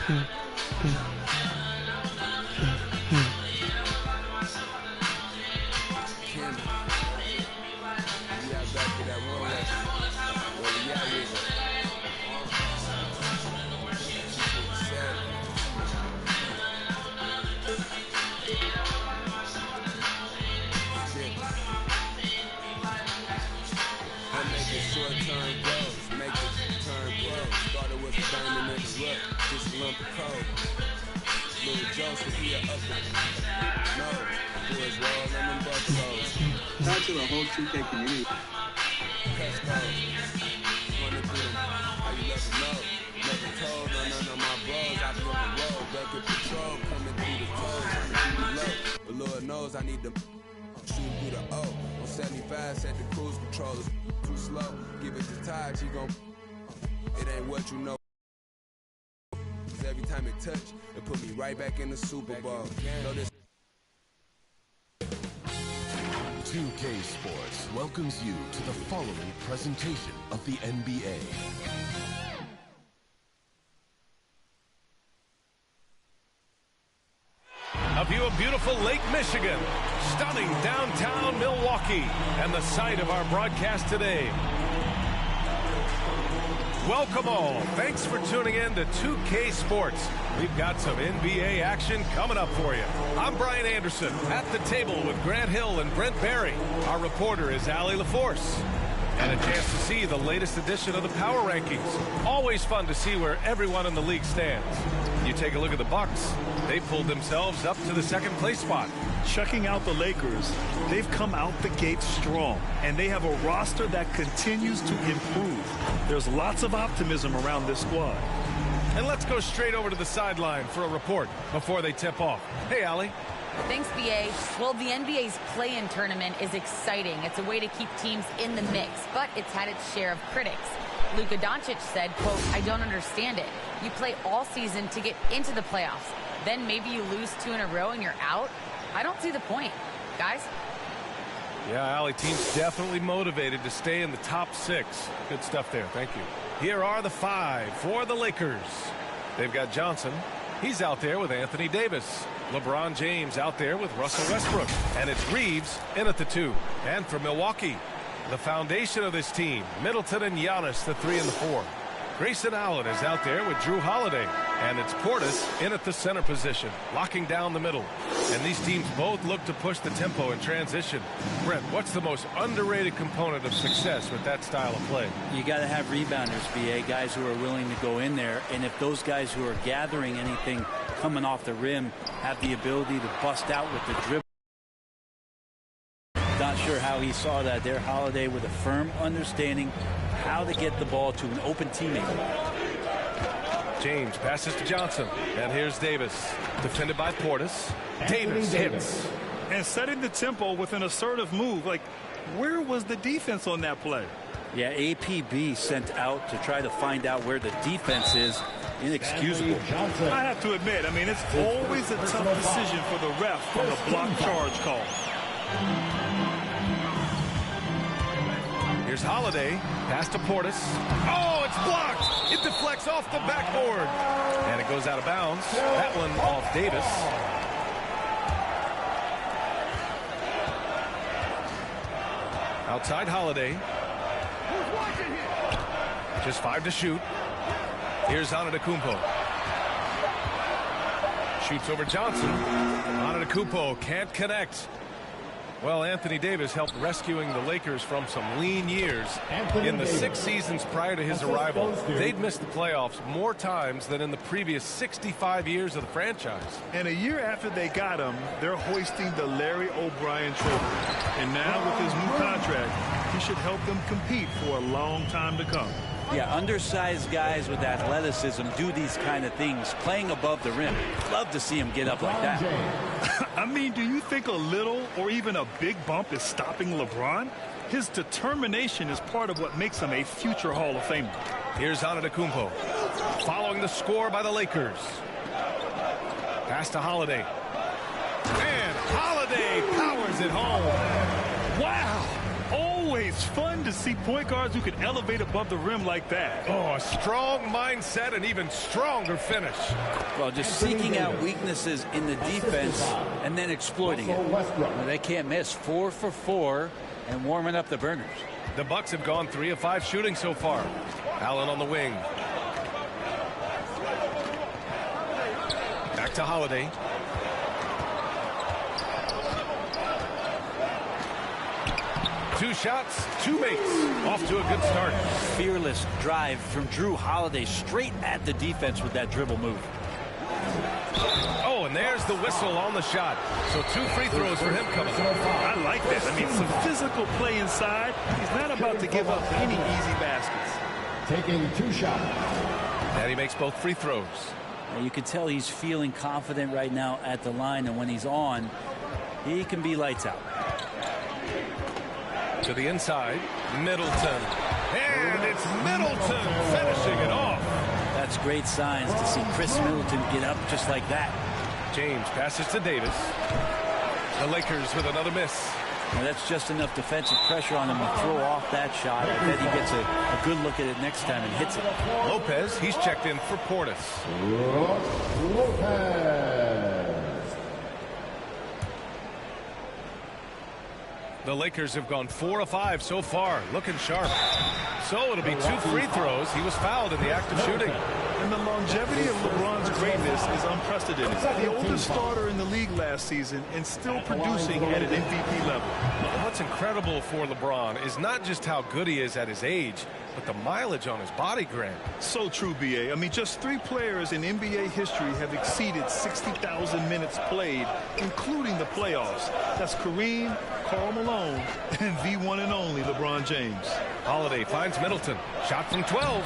Shout out to the whole 2K community. But Lord knows I need to shoot through the O. On 75, set the cruise controllers too slow. Give it to Todd, she gon' it ain't what you know. Every time it touch, it put me right back in the Super Bowl. 2K Sports welcomes you to the following presentation of the NBA. A view of beautiful Lake Michigan, stunning downtown Milwaukee, and the site of our broadcast today. Welcome all. Thanks for tuning in to 2K Sports. We've got some NBA action coming up for you. I'm Brian Anderson at the table with Grant Hill and Brent Barry. Our reporter is Allie LaForce. And a chance to see the latest edition of the Power Rankings. Always fun to see where everyone in the league stands. You take a look at the Bucks. They pulled themselves up to the second place spot. Checking out the Lakers, they've come out the gate strong, and they have a roster that continues to improve. There's lots of optimism around this squad. And let's go straight over to the sideline for a report before they tip off. Hey, Allie. Thanks, BA. Well, the NBA's play-in tournament is exciting. It's a way to keep teams in the mix, but it's had its share of critics. Luka Doncic said, quote, "I don't understand it. You play all season to get into the playoffs. Then maybe you lose 2 in a row and you're out? I don't see the point." Guys? Yeah, Allie, team's definitely motivated to stay in the top 6. Good stuff there. Thank you. Here are the 5 for the Lakers. They've got Johnson. He's out there with Anthony Davis. LeBron James out there with Russell Westbrook. And it's Reeves in at the 2. And for Milwaukee, the foundation of this team, Middleton and Giannis, the 3 and the 4. Grayson Allen is out there with Drew Holiday. And it's Portis in at the center position, locking down the middle. And these teams both look to push the tempo in transition. Brent, what's the most underrated component of success with that style of play? You got to have rebounders, BA, guys who are willing to go in there. And if those guys who are gathering anything coming off the rim have the ability to bust out with the dribble. Not sure how he saw that there. Holiday with a firm understanding how to get the ball to an open teammate. James passes to Johnson. And here's Davis. Defended by Portis. Davis hits. And setting the tempo with an assertive move. Like, where was the defense on that play? Yeah, APB sent out to try to find out where the defense is. Inexcusable. I have to admit, I mean, it's always a tough decision for the ref on the block charge call. Here's Holiday. Pass to Portis. Oh, it's blocked. It deflects off the backboard. And it goes out of bounds. That one off Davis. Outside Holiday. Just 5 to shoot. Here's Antetokounmpo. Shoots over Johnson. Antetokounmpo can't connect. Well, Anthony Davis helped rescuing the Lakers from some lean years. In the 6 seasons prior to his arrival, they'd missed the playoffs more times than in the previous 65 years of the franchise. And a year after they got him, they're hoisting the Larry O'Brien trophy. And now with his new contract, he should help them compete for a long time to come. Yeah, undersized guys with athleticism do these kind of things, playing above the rim. Love to see him get up like that. I mean, do you think a little or even a big bump is stopping LeBron? His determination is part of what makes him a future Hall of Famer. Here's Antetokounmpo. Following the score by the Lakers. Pass to Holiday. And Holiday powers it home. Wow! Oh, always fun to see point guards who can elevate above the rim like that. Oh, a strong mindset and even stronger finish. Well, just seeking out weaknesses in the defense and then exploiting it. Well, they can't miss. 4 for 4 and warming up the burners. The Bucks have gone 3 of 5 shooting so far. Allen on the wing. Back to Holiday. Two shots, two makes. Off to a good start. Fearless drive from Drew Holiday straight at the defense with that dribble move. Oh, and there's the whistle on the shot. So 2 free throws for him coming up. I like that. I mean, some physical play inside. He's not about to give up any easy baskets. Taking 2 shots. And he makes both free throws. You can tell he's feeling confident right now at the line, and when he's on, he can be lights out. To the inside, Middleton. And it's Middleton finishing it off. That's great signs to see Chris Middleton get up just like that. James passes to Davis. The Lakers with another miss. Now that's just enough defensive pressure on him to throw off that shot. I bet he gets a good look at it next time and hits it. Lopez, he's checked in for Portis. Lopez. The Lakers have gone 4 of 5 so far, looking sharp. So it'll be 2 free throws. He was fouled in the act of shooting. And the longevity of LeBron's greatness is unprecedented. The oldest starter in the league last season and still producing at an MVP level. What's incredible for LeBron is not just how good he is at his age, but the mileage on his body, Grant. So true, B.A. I mean, just 3 players in NBA history have exceeded 60,000 minutes played, including the playoffs. That's Kareem, Karl Malone, and the one and only LeBron James. Holiday finds Middleton. Shot from 12.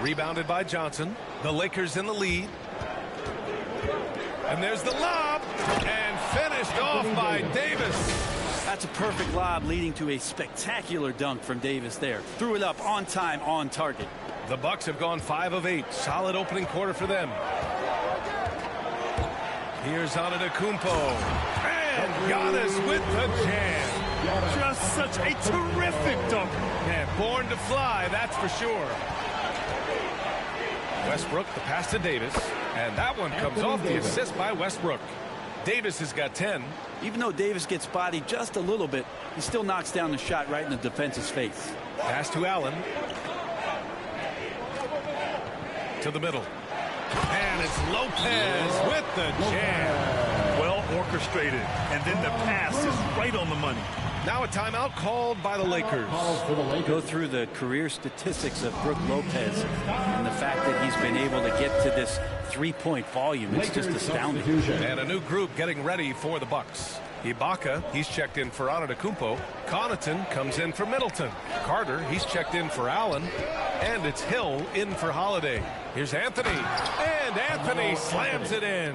Rebounded by Johnson. The Lakers in the lead. And there's the lob. And finished off by Davis. That's a perfect lob leading to a spectacular dunk from Davis there. Threw it up on time, on target. The Bucks have gone 5 of 8. Solid opening quarter for them. Here's Antetokounmpo. And Giannis with the jam. Just such a terrific dunk. Yeah, born to fly, that's for sure. Westbrook, the pass to Davis. And that one comes off the assist by Westbrook. Davis has got 10. Even though Davis gets bodied just a little bit, he still knocks down the shot right in the defense's face. Pass to Allen. To the middle. And it's Lopez with the jam. Well orchestrated. And then the pass is right on the money. Now a timeout called by the Lakers. Go through the career statistics of Brook Lopez and the fact that he's been able to get to this 3-point volume. It's just astounding. And a new group getting ready for the Bucks. Ibaka, he's checked in for Antetokounmpo. Connaughton comes in for Middleton. Carter, he's checked in for Allen. And it's Hill in for Holiday. Here's Anthony. And Anthony slams it in.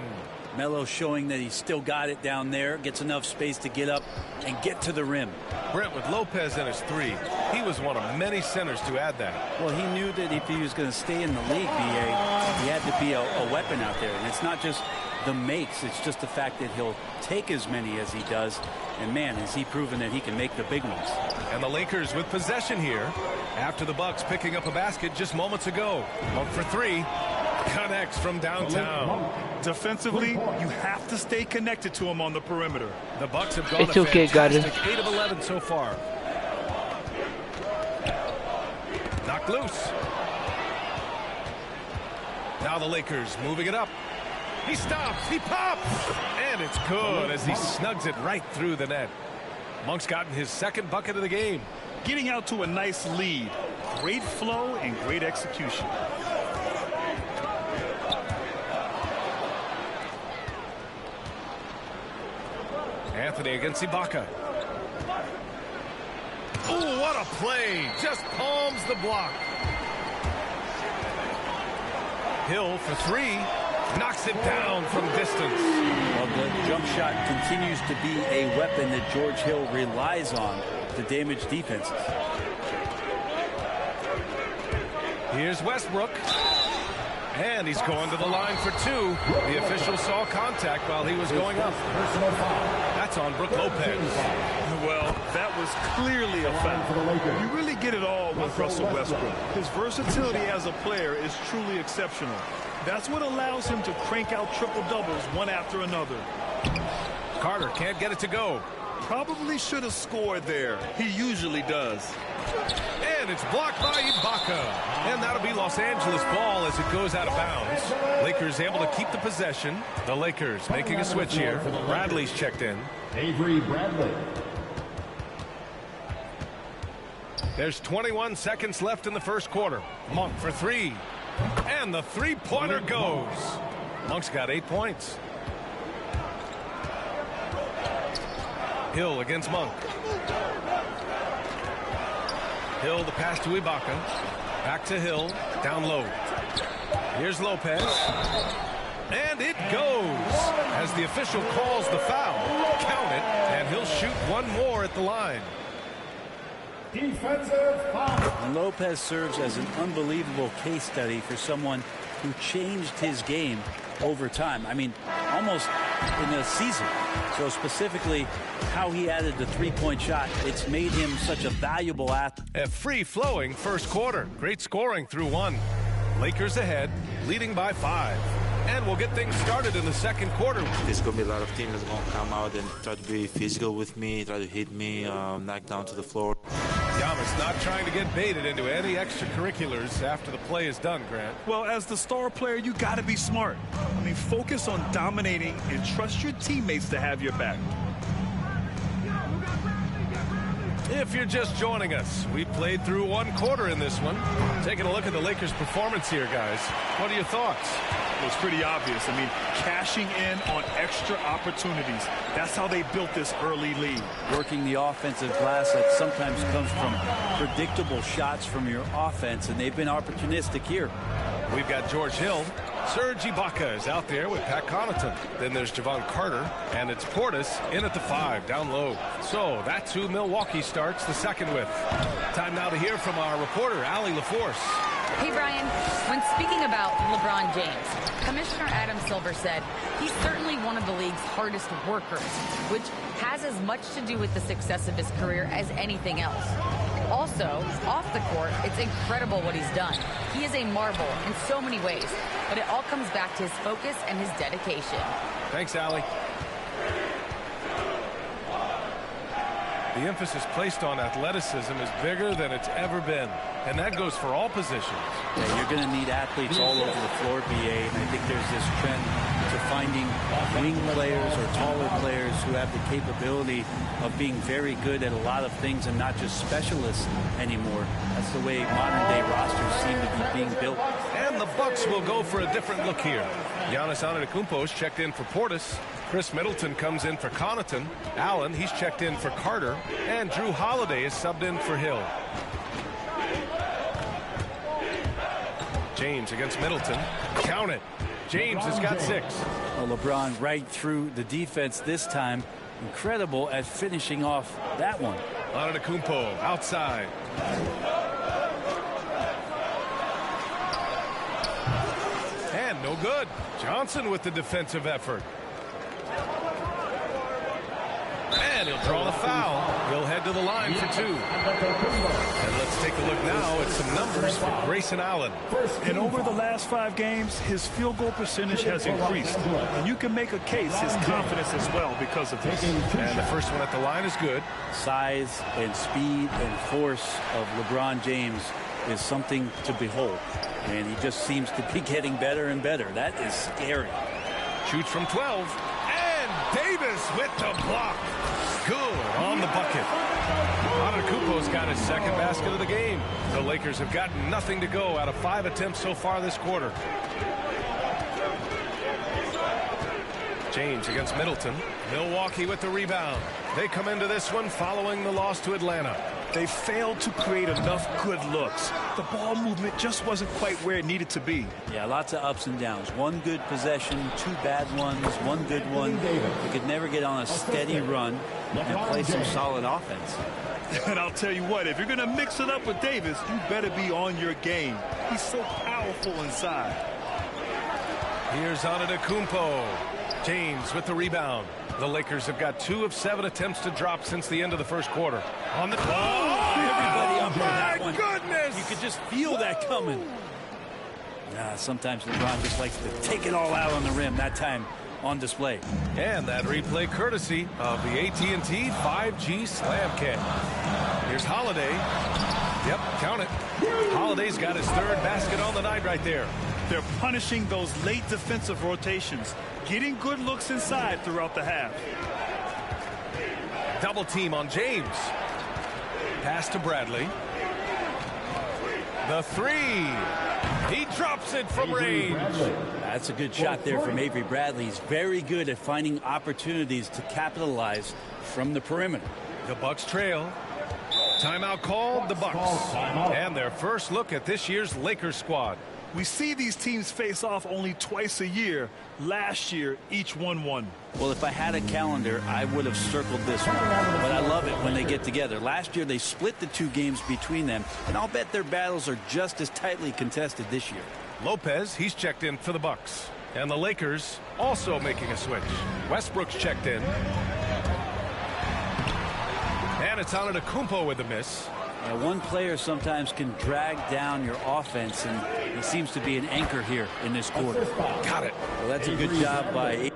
Melo showing that he's still got it down there, gets enough space to get up and get to the rim. Brent, with Lopez in his 3, he was one of many centers to add that. Well, he knew that if he was going to stay in the league, BA, he had to be a weapon out there. And it's not just the makes, it's just the fact that he'll take as many as he does. And man, has he proven that he can make the big ones. And the Lakers with possession here after the Bucks picking up a basket just moments ago. Up for 3. Connects from downtown. Defensively, you have to stay connected to him on the perimeter. The Bucks have gone It's okay, got it. 8 of 11 so far. Knocked loose. Now the Lakers moving it up. He stops, he pops, and it's good as he snugs it right through the net. Monk's gotten his 2nd bucket of the game. Getting out to a nice lead. Great flow and great execution. Anthony against Ibaka. Oh, what a play. Just palms the block. Hill for 3. Knocks it down from distance. Well, the jump shot continues to be a weapon that George Hill relies on to damage defenses. Here's Westbrook. And he's going to the line for two. The official saw contact while he was going up. That's on Brook Lopez. Well, that was clearly a foul. You really get it all with Russell Westbrook. His versatility as a player is truly exceptional. That's what allows him to crank out triple-doubles one after another. Carter can't get it to go. Probably should have scored there. He usually does. And it's blocked by Ibaka. And that'll be Los Angeles ball as it goes out of bounds. Lakers able to keep the possession. The Lakers making a switch here. Bradley's checked in. Avery Bradley. There's 21 seconds left in the first quarter. Monk for three. And the three-pointer goes. Monk's got 8 points. Hill against Monk. Hill, the pass to Ibaka. Back to Hill. Down low. Here's Lopez. And it goes. As the official calls the foul. Count it. And he'll shoot one more at the line. Defensive foul. Lopez serves as an unbelievable case study for someone who changed his game over time. I mean, almost in a season. So specifically, how he added the three-point shot, it's made him such a valuable athlete. A free-flowing first quarter. Great scoring through one. Lakers ahead, leading by 5. And we'll get things started in the second quarter. There's going to be a lot of teams that's going to come out and try to be physical with me, try to hit me, knock down to the floor. Giannis not trying to get baited into any extracurriculars after the play is done, Grant. Well, as the star player, you got to be smart. I mean, focus on dominating and trust your teammates to have your back. If you're just joining us, we played through one quarter in this one. Taking a look at the Lakers' performance here, guys. What are your thoughts? It was pretty obvious. I mean, cashing in on extra opportunities. That's how they built this early lead. Working the offensive glass that sometimes comes from predictable shots from your offense, and they've been opportunistic here. We've got George Hill. Serge Ibaka is out there with Pat Connaughton. Then there's Javon Carter, and it's Portis in at the 5, down low. So that's who Milwaukee starts the second with. Time now to hear from our reporter, Allie LaForce. Hey, Brian, when speaking about LeBron James, Commissioner Adam Silver said he's certainly one of the league's hardest workers, which has as much to do with the success of his career as anything else. Also, off the court, it's incredible what he's done. He is a marvel in so many ways, but it all comes back to his focus and his dedication. Thanks, Allie. The emphasis placed on athleticism is bigger than it's ever been, and that goes for all positions. Yeah, you're going to need athletes all over the floor, BA, and I think there's this trend to finding wing players or taller players who have the capability of being very good at a lot of things and not just specialists anymore. That's the way modern-day rosters seem to be being built. And the Bucks will go for a different look here. Giannis Antetokounmpo's checked in for Portis. Chris Middleton comes in for Connaughton. Allen, he's checked in for Carter. And Drew Holiday is subbed in for Hill. James against Middleton. Count it. James has got 6. Well, LeBron right through the defense this time. Incredible at finishing off that one. Antetokounmpo outside. And no good. Johnson with the defensive effort. And he'll draw the foul. He'll head to the line for 2. And let's take a look now at some numbers for Grayson Allen. And over the last 5 games, his field goal percentage has increased. And you can make a case his confidence as well because of this. And the first one at the line is good. Size and speed and force of LeBron James is something to behold. And he just seems to be getting better and better. That is scary. Shoots from 12. And Davis with the block. Good on the bucket. Antetokounmpo's got his second basket of the game. The Lakers have gotten nothing to go out of 5 attempts so far this quarter. James against Middleton. Milwaukee with the rebound. They come into this one following the loss to Atlanta. They failed to create enough good looks. The ball movement just wasn't quite where it needed to be. Yeah, lots of ups and downs. One good possession, 2 bad ones, one good one. You could never get on a steady run and play some solid offense. And I'll tell you what, if you're going to mix it up with Davis, you better be on your game. He's so powerful inside. Here's Antetokounmpo. James with the rebound. The Lakers have got 2 of 7 attempts to drop since the end of the first quarter. On the Everybody up on that one. Goodness! You could just feel that coming. Sometimes LeBron just likes to take it all out on the rim. That time on display. And that replay courtesy of the AT&T 5G Slam Kit. Here's Holiday. Yep, count it. Holiday's got his 3rd basket on the night right there. They're punishing those late defensive rotations, getting good looks inside throughout the half. Double team on James. Pass to Bradley. The 3. He drops it from range. That's a good shot there from Avery Bradley. He's very good at finding opportunities to capitalize from the perimeter. The Bucks trail. Timeout called, the Bucks. And their first look at this year's Lakers squad. We see these teams face off only twice a year. Last year, each won one. Well, if I had a calendar, I would have circled this one. But I love it when they get together. Last year, they split the 2 games between them, and I'll bet their battles are just as tightly contested this year. Lopez, he's checked in for the Bucks. And the Lakers also making a switch. Westbrook's checked in. And it's Antetokounmpo with the miss. One player sometimes can drag down your offense, and he seems to be an anchor here in this quarter. Got it. Well, that's a good job by...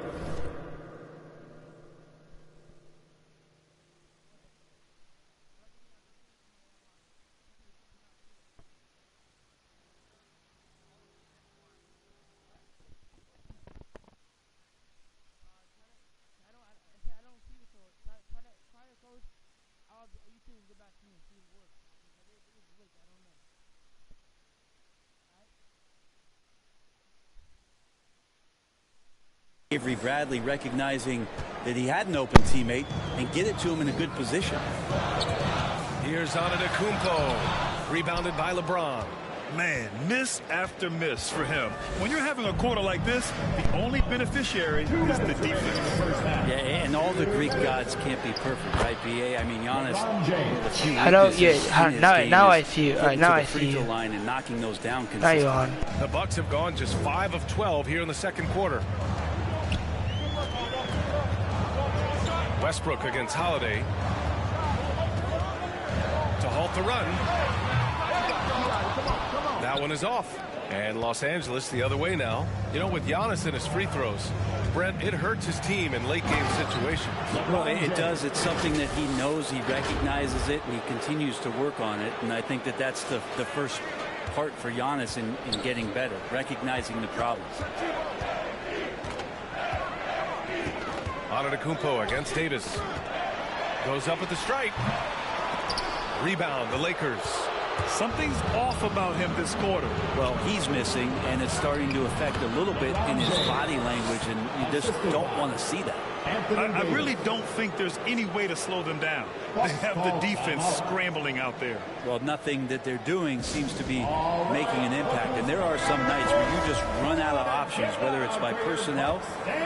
Avery Bradley recognizing that he had an open teammate and get it to him in a good position. Here's Antetokounmpo. Rebounded by LeBron. Man, miss after miss for him. When you're having a quarter like this, the only beneficiary is the defense. Yeah, and all the Greek gods can't be perfect, right, B.A.? I mean, Giannis, now I see you. All right, now I see you. Line and knocking those down now you're on. The Bucks have gone just 5 of 12 here in the second quarter. Westbrook against Holiday. To halt the run. That one is off. And Los Angeles the other way now. You know, with Giannis in his free throws, Brent, it hurts his team in late game situations. Well, it does. It's something that he knows, he recognizes it, and he continues to work on it. And I think that that's the first part for Giannis in getting better, recognizing the problems. Antetokounmpo against Davis. Goes up at the stripe. Rebound, the Lakers. Something's off about him this quarter. Well, he's missing, and it's starting to affect a little bit in his body language, and you just don't want to see that. I really don't think there's any way to slow them down. They have the defense scrambling out there. Well, nothing that they're doing seems to be making an impact, and there are some nights where you just run out of options, whether it's by personnel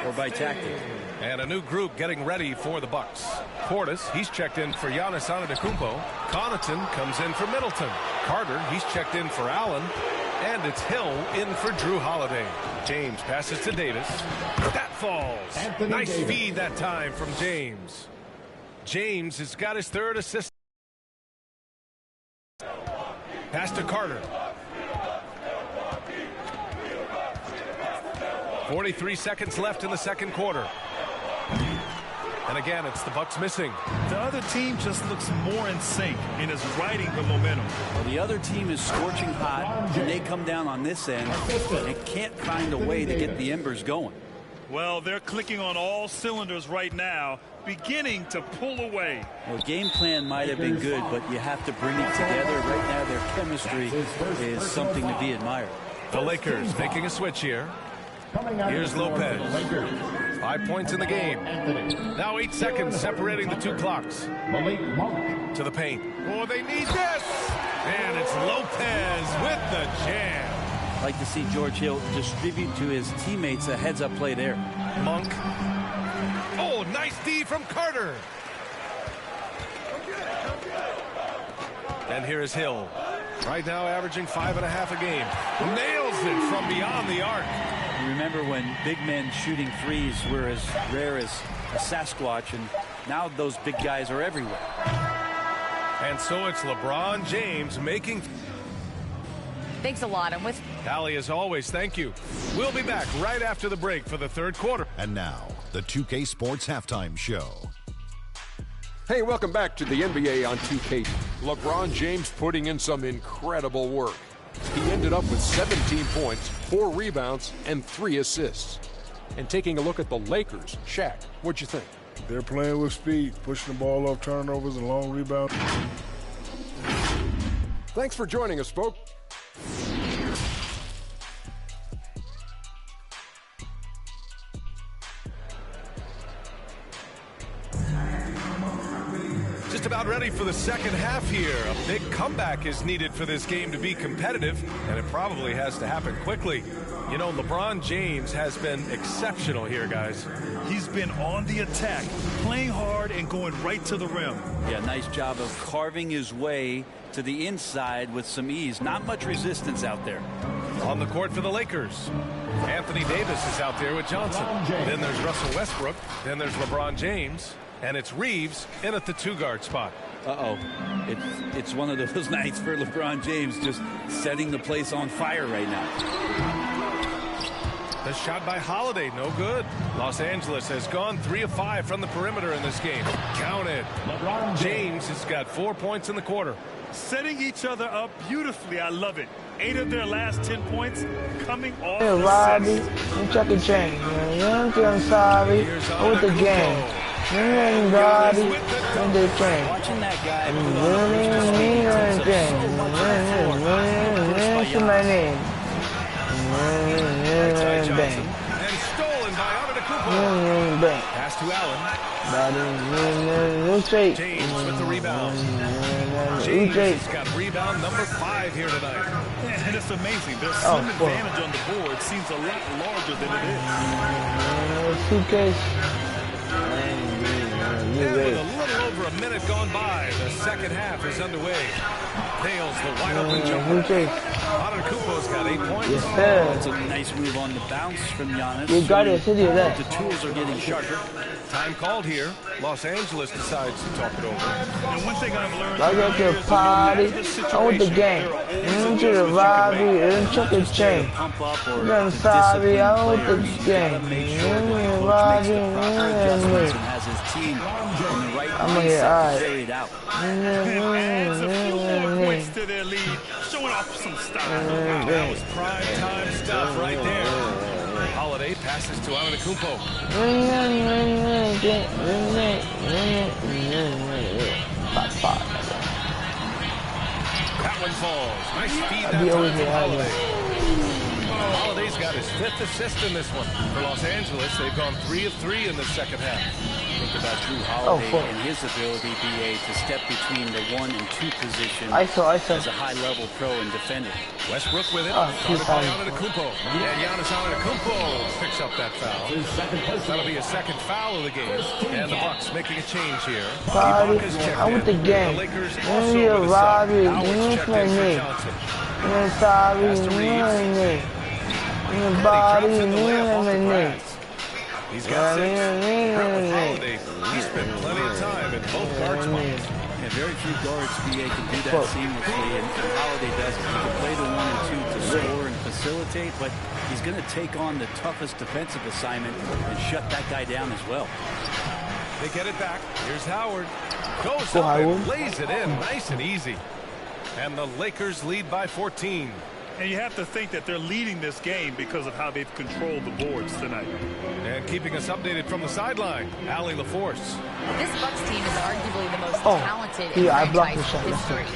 or by tactic. And a new group getting ready for the Bucks. Portis, he's checked in for Giannis Antetokounmpo. Connaughton comes in for Middleton. Carter, he's checked in for Allen. And it's Hill in for Drew Holiday. James passes to Davis. That falls. Nice feed that time from James. James has got his 3rd assist. Pass to Carter. 43 seconds left in the second quarter. And again, it's the Bucks missing. The other team just looks more in sync and is riding the momentum. Well, the other team is scorching hot, and they come down on this end and can't find a way to get the embers going. Well, they're clicking on all cylinders right now, beginning to pull away. Well, game plan might have been good, but you have to bring it together. Right now, their chemistry is something to be admired. The Lakers making a switch here. Here's Lopez. 5 points in the game. Now 8 seconds separating the 2 clocks. To the paint. Oh, they need this! And it's Lopez with the jam. Like to see George Hill distribute to his teammates a heads-up play there. Monk. Oh, nice D from Carter. And here is Hill. Right now averaging 5.5 a game. Nails it from beyond the arc. You remember when big men shooting threes were as rare as a Sasquatch, and now those big guys are everywhere. And so it's LeBron James making. Thanks a lot. I'm with Allie, as always, thank you. We'll be back right after the break for the third quarter. And now, the 2K Sports Halftime Show. Hey, welcome back to the NBA on 2K. LeBron James putting in some incredible work. He ended up with 17 points, 4 rebounds, and 3 assists. And taking a look at the Lakers, Shaq, what'd you think? They're playing with speed, pushing the ball off turnovers and long rebounds. Thanks for joining us, folks. Just about ready for the second half here. A big comeback is needed for this game to be competitive, and it probably has to happen quickly. You know, LeBron James has been exceptional here, guys. He's been on the attack, playing hard and going right to the rim. Yeah, nice job of carving his way to the inside with some ease. Not much resistance out there. On the court for the Lakers, Anthony Davis is out there with Johnson. Then there's Russell Westbrook. Then there's LeBron James. And it's Reeves in at the 2-guard spot. Uh-oh. It's one of those nights for LeBron James, just setting the place on fire right now. The shot by Holiday, no good. Los Angeles has gone 3 of 5 from the perimeter in this game. Count it. LeBron James has got 4 points in the quarter. Setting each other up beautifully. I love it. 8 of their last 10 points coming off Hey, Robbie, I'm Chuck E. Chang. I'm sorry. With the game. Robbie, with the game. Watching that guy. What's my name? Bang. And stolen by Antetokounmpo. Pass to Allen. James with the rebound. James has got rebound number 5 here tonight. Yeah, and it's amazing. Their slim advantage on the board seems a lot larger than it is. And with a little over a minute gone by, the second half is underway. Nails the wide open jumper. Antetokounmpo's got 8 points. Yes, sir. That's a nice move on the bounce from Giannis. You got it, city of that. The tools are getting sharper. Time called here. Los Angeles decides to talk it over. And one thing I've learned I got your party. I want the game. Into the Robbie, and Chuck E. Chang. I'm sorry, I want the game. Robbie, Has his team in the right I'm gonna get alright. carried out. and adds a few more points to their lead, showing off some style. That was prime time stuff right there. Holiday passes to Antetokounmpo. That one falls. Nice feed that time from Holiday. Holiday's got his 5th assist in this one. For Los Angeles, they've gone 3 of 3 in the second half. Think about Drew Holiday and his ability, BA, to step between the 1 and 2 position as a high-level pro and defender. Westbrook with it. Guarded by Antetokounmpo. And Giannis Antetokounmpo picks up that foul. That'll be a second foul of the game. And the Bucks making a change here. Ibaka's checked I want the in. game. The Lakers Give also me a with a sub. Robbie. Howard's Give me checked my in for name. Johnson. I'm sorry. Pass to Give me Reeves. my name. And he drops in the layup off the glass. He's got 6. Brett with Holiday. He spent plenty of time in both guard spots. And very few guards, BA, can do that seamlessly, and Holiday does it. He can play the 1 and 2 to score and facilitate, but he's going to take on the toughest defensive assignment and shut that guy down as well. They get it back. Here's Howard. Goes up and lays it in nice and easy. And the Lakers lead by 14. And you have to think that they're leading this game because of how they've controlled the boards tonight. And keeping us updated from the sideline, Allie LaForce. This Bucks team is arguably the most talented in franchise history.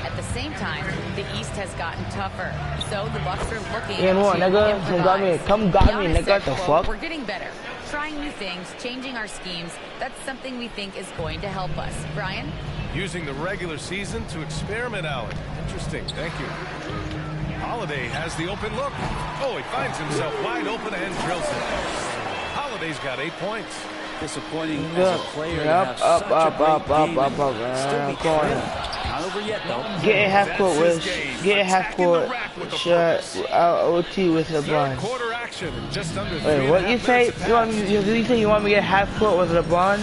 At the same time, the East has gotten tougher. So the Bucks are looking to improvise. Giannis said, quote, "We're getting better, trying new things, changing our schemes. That's something we think is going to help us." Brian? Using the regular season to experiment, Allen. Interesting. Thank you. Holiday has the open look. Oh, he finds himself wide open and drills it. Holiday's got 8 points. Disappointing as a player to have such a great game and still be critical. Not over yet, though. Get a half court with. Get a half court. Shut OT with LeBron. Third quarter action in just under 3 Wait, what you say? You say you want me to get half court with LeBron?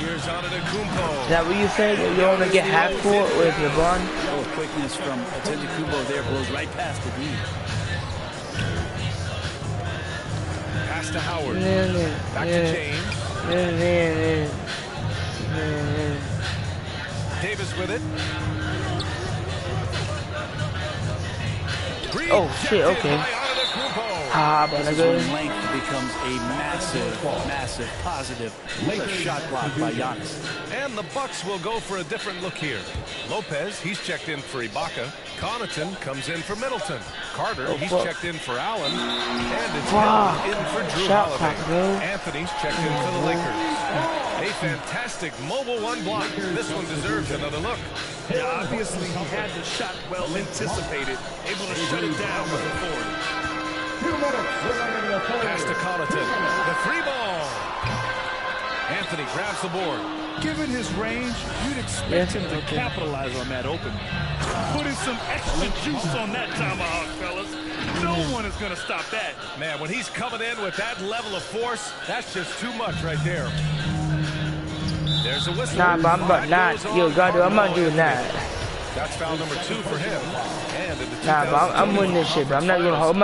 Here's Antetokounmpo. Is that what you said? You want to get half court with LeBron? Oh, quickness from Antetokounmpo there blows right past the D. Pass to Howard. Back to James. Davis with it. Oh shit, okay. But this is when length becomes a massive positive. What a shot block by Giannis. And the Bucks will go for a different look here. Lopez, he's checked in for Ibaka. Connaughton comes in for Middleton. Carter, he's checked in for Allen. And it's in for Drew Holiday. Anthony's checked in for the Lakers. A fantastic mobile one block. This one deserves another look. Yeah, obviously he had the shot well anticipated, able to shut it down with the forward. Pass to Connaughton. The 3-ball. Anthony grabs the board. Given his range, you'd expect him to capitalize on that opening. Putting some extra juice on that tomahawk, fellas. No one is going to stop that. Man, when he's coming in with that level of force, that's just too much right there. There's a whistle. Nah, but I'm not doing that. That's foul number 2 for him. And in the but I'm winning this shit, but I'm not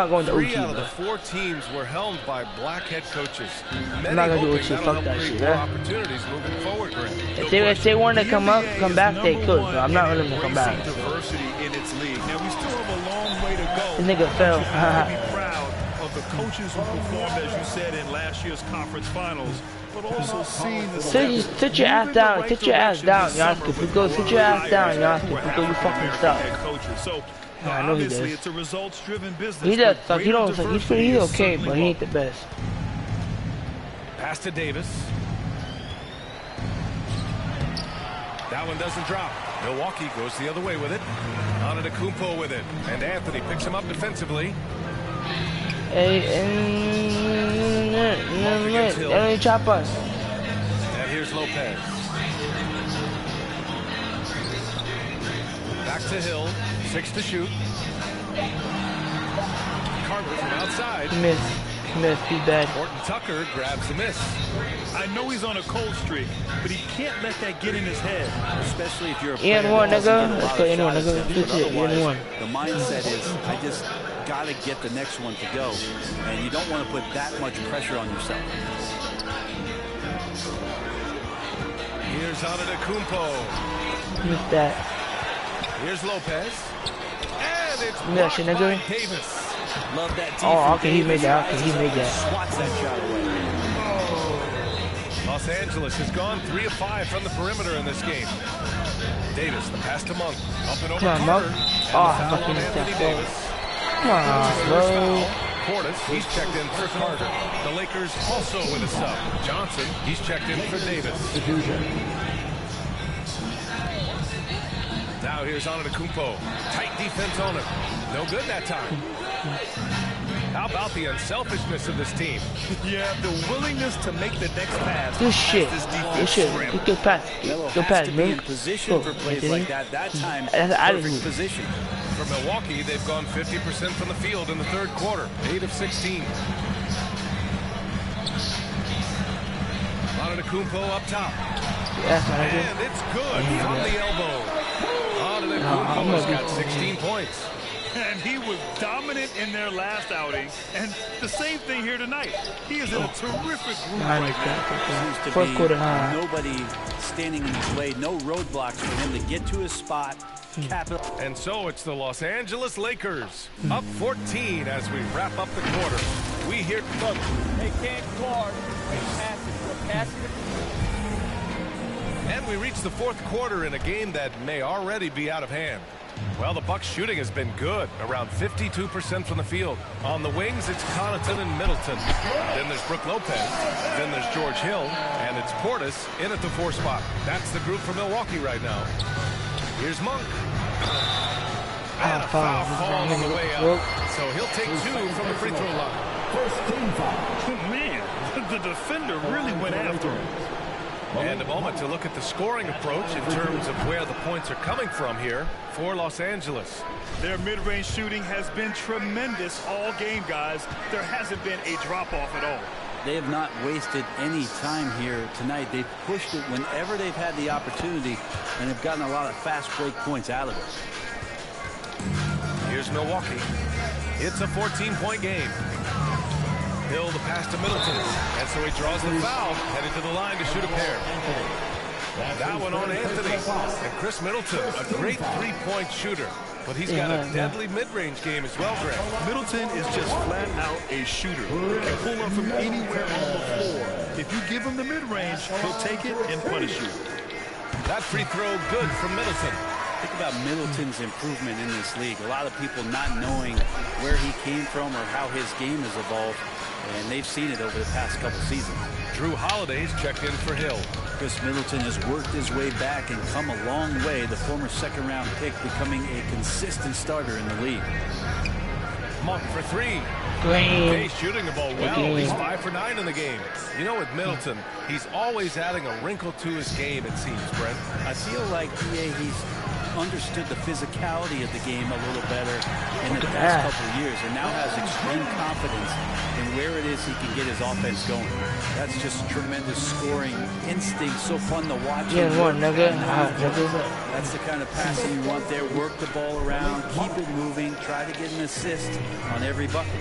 going to OT. 3 out of the 4 teams were helmed by black head coaches. I'm not going to do OT. Fuck that shit, opportunities moving forward, if they want to come back, they could, but I'm not letting them come back. Diversity in its league. Now, we still have a long way to go. This nigga fell. Be proud of the coaches who performed, as you said, in last year's conference finals. But also seeing the sit your ass down. Sit your ass down, Giannis. Sit your ass down, Giannis. You fucking suck. So, I know he does. It's a results-driven business. He does suck. He don't suck. He's okay, but he ain't the best. Pass to Davis. That one doesn't drop. Milwaukee goes the other way with it. Antetokounmpo with it. And Anthony picks him up defensively. Chop us. And here's Lopez. Back to Hill. 6 to shoot. Carter from outside. Miss, he's bad. Horton Tucker grabs the miss. I know he's on a cold streak, but he can't let that get in his head. Especially if you're a player. N1, nigga. Let's go N1, nigga. N1. The mindset is, I just got to get the next one to go. And you don't want to put that much pressure on yourself. Here's Antetokounmpo. Missed that. Here's Lopez. And it's blocked by Davis. Love that defense. Oh, okay, he made that. Okay, he made that. Swats that shot away. Los Angeles has gone 3 of 5 from the perimeter in this game. Davis, the pass to Monk. Up and over Come on, Carter. Monk. Oh, fucking Anthony that Davis. Come on, bro. Portis, he's checked in for Carter. The Lakers also with a sub. Johnson, he's checked in for Davis. Now here's Antetokounmpo. Tight defense on him. No good that time. How about the unselfishness of this team? Yeah, the willingness to make the next pass. Good shit. Good shit. Good pass. Good pass, man. In position for plays like that. That time, perfect position. For Milwaukee, they've gone 50% from the field in the third quarter. 8 of 16. Antetokounmpo up top. And it's good from the elbow. Antetokounmpo has got 16 points. And he was dominant in their last outing. And the same thing here tonight. He is in a terrific group right now. Seems to be nobody standing in his way. No roadblocks for him to get to his spot. And so it's the Los Angeles Lakers up 14 as we wrap up the quarter. We hear look. They can't guard. And we reach the fourth quarter in a game that may already be out of hand. Well, the Bucks shooting has been good, around 52% from the field. On the wings, it's Connaughton and Middleton. Then there's Brook Lopez. Then there's George Hill. And it's Portis in at the 4 spot. That's the group for Milwaukee right now. Here's Monk. And a foul falls on the way up. So he'll take 2 from the free throw line. Man, the defender really went after him. And a moment to look at the scoring approach in terms of where the points are coming from here for Los Angeles. Their mid-range shooting has been tremendous all game, guys. There hasn't been a drop-off at all. They have not wasted any time here tonight. They've pushed it whenever they've had the opportunity, and have gotten a lot of fast break points out of it. Here's Milwaukee. It's a 14-point game. Hill the pass to Middleton, and so he draws the foul, headed to the line to shoot a pair. That one on Anthony. And Chris Middleton, a great three-point shooter, but he's got a deadly mid-range game as well, Greg. Middleton is just flat out a shooter. He can pull up from anywhere on the floor. If you give him the mid-range, he'll take it and punish you. That free throw good from Middleton. Think about Middleton's improvement in this league. A lot of people not knowing where he came from or how his game has evolved, and they've seen it over the past couple seasons. Drew Holiday's checked in for Hill. Chris Middleton has worked his way back and come a long way. The former second-round pick becoming a consistent starter in the league. Monk for three. Green. He's shooting the ball well. He's 5 for 9 in the game. You know, with Middleton, he's always adding a wrinkle to his game, it seems, Brent. I feel like he's understood the physicality of the game a little better in the past couple of years, and now has extreme confidence in where it is he can get his offense going. That's just tremendous scoring instinct. So fun to watch. Yeah, one nigga. That's the kind of passing you want there. Work the ball around, keep it moving, try to get an assist on every bucket.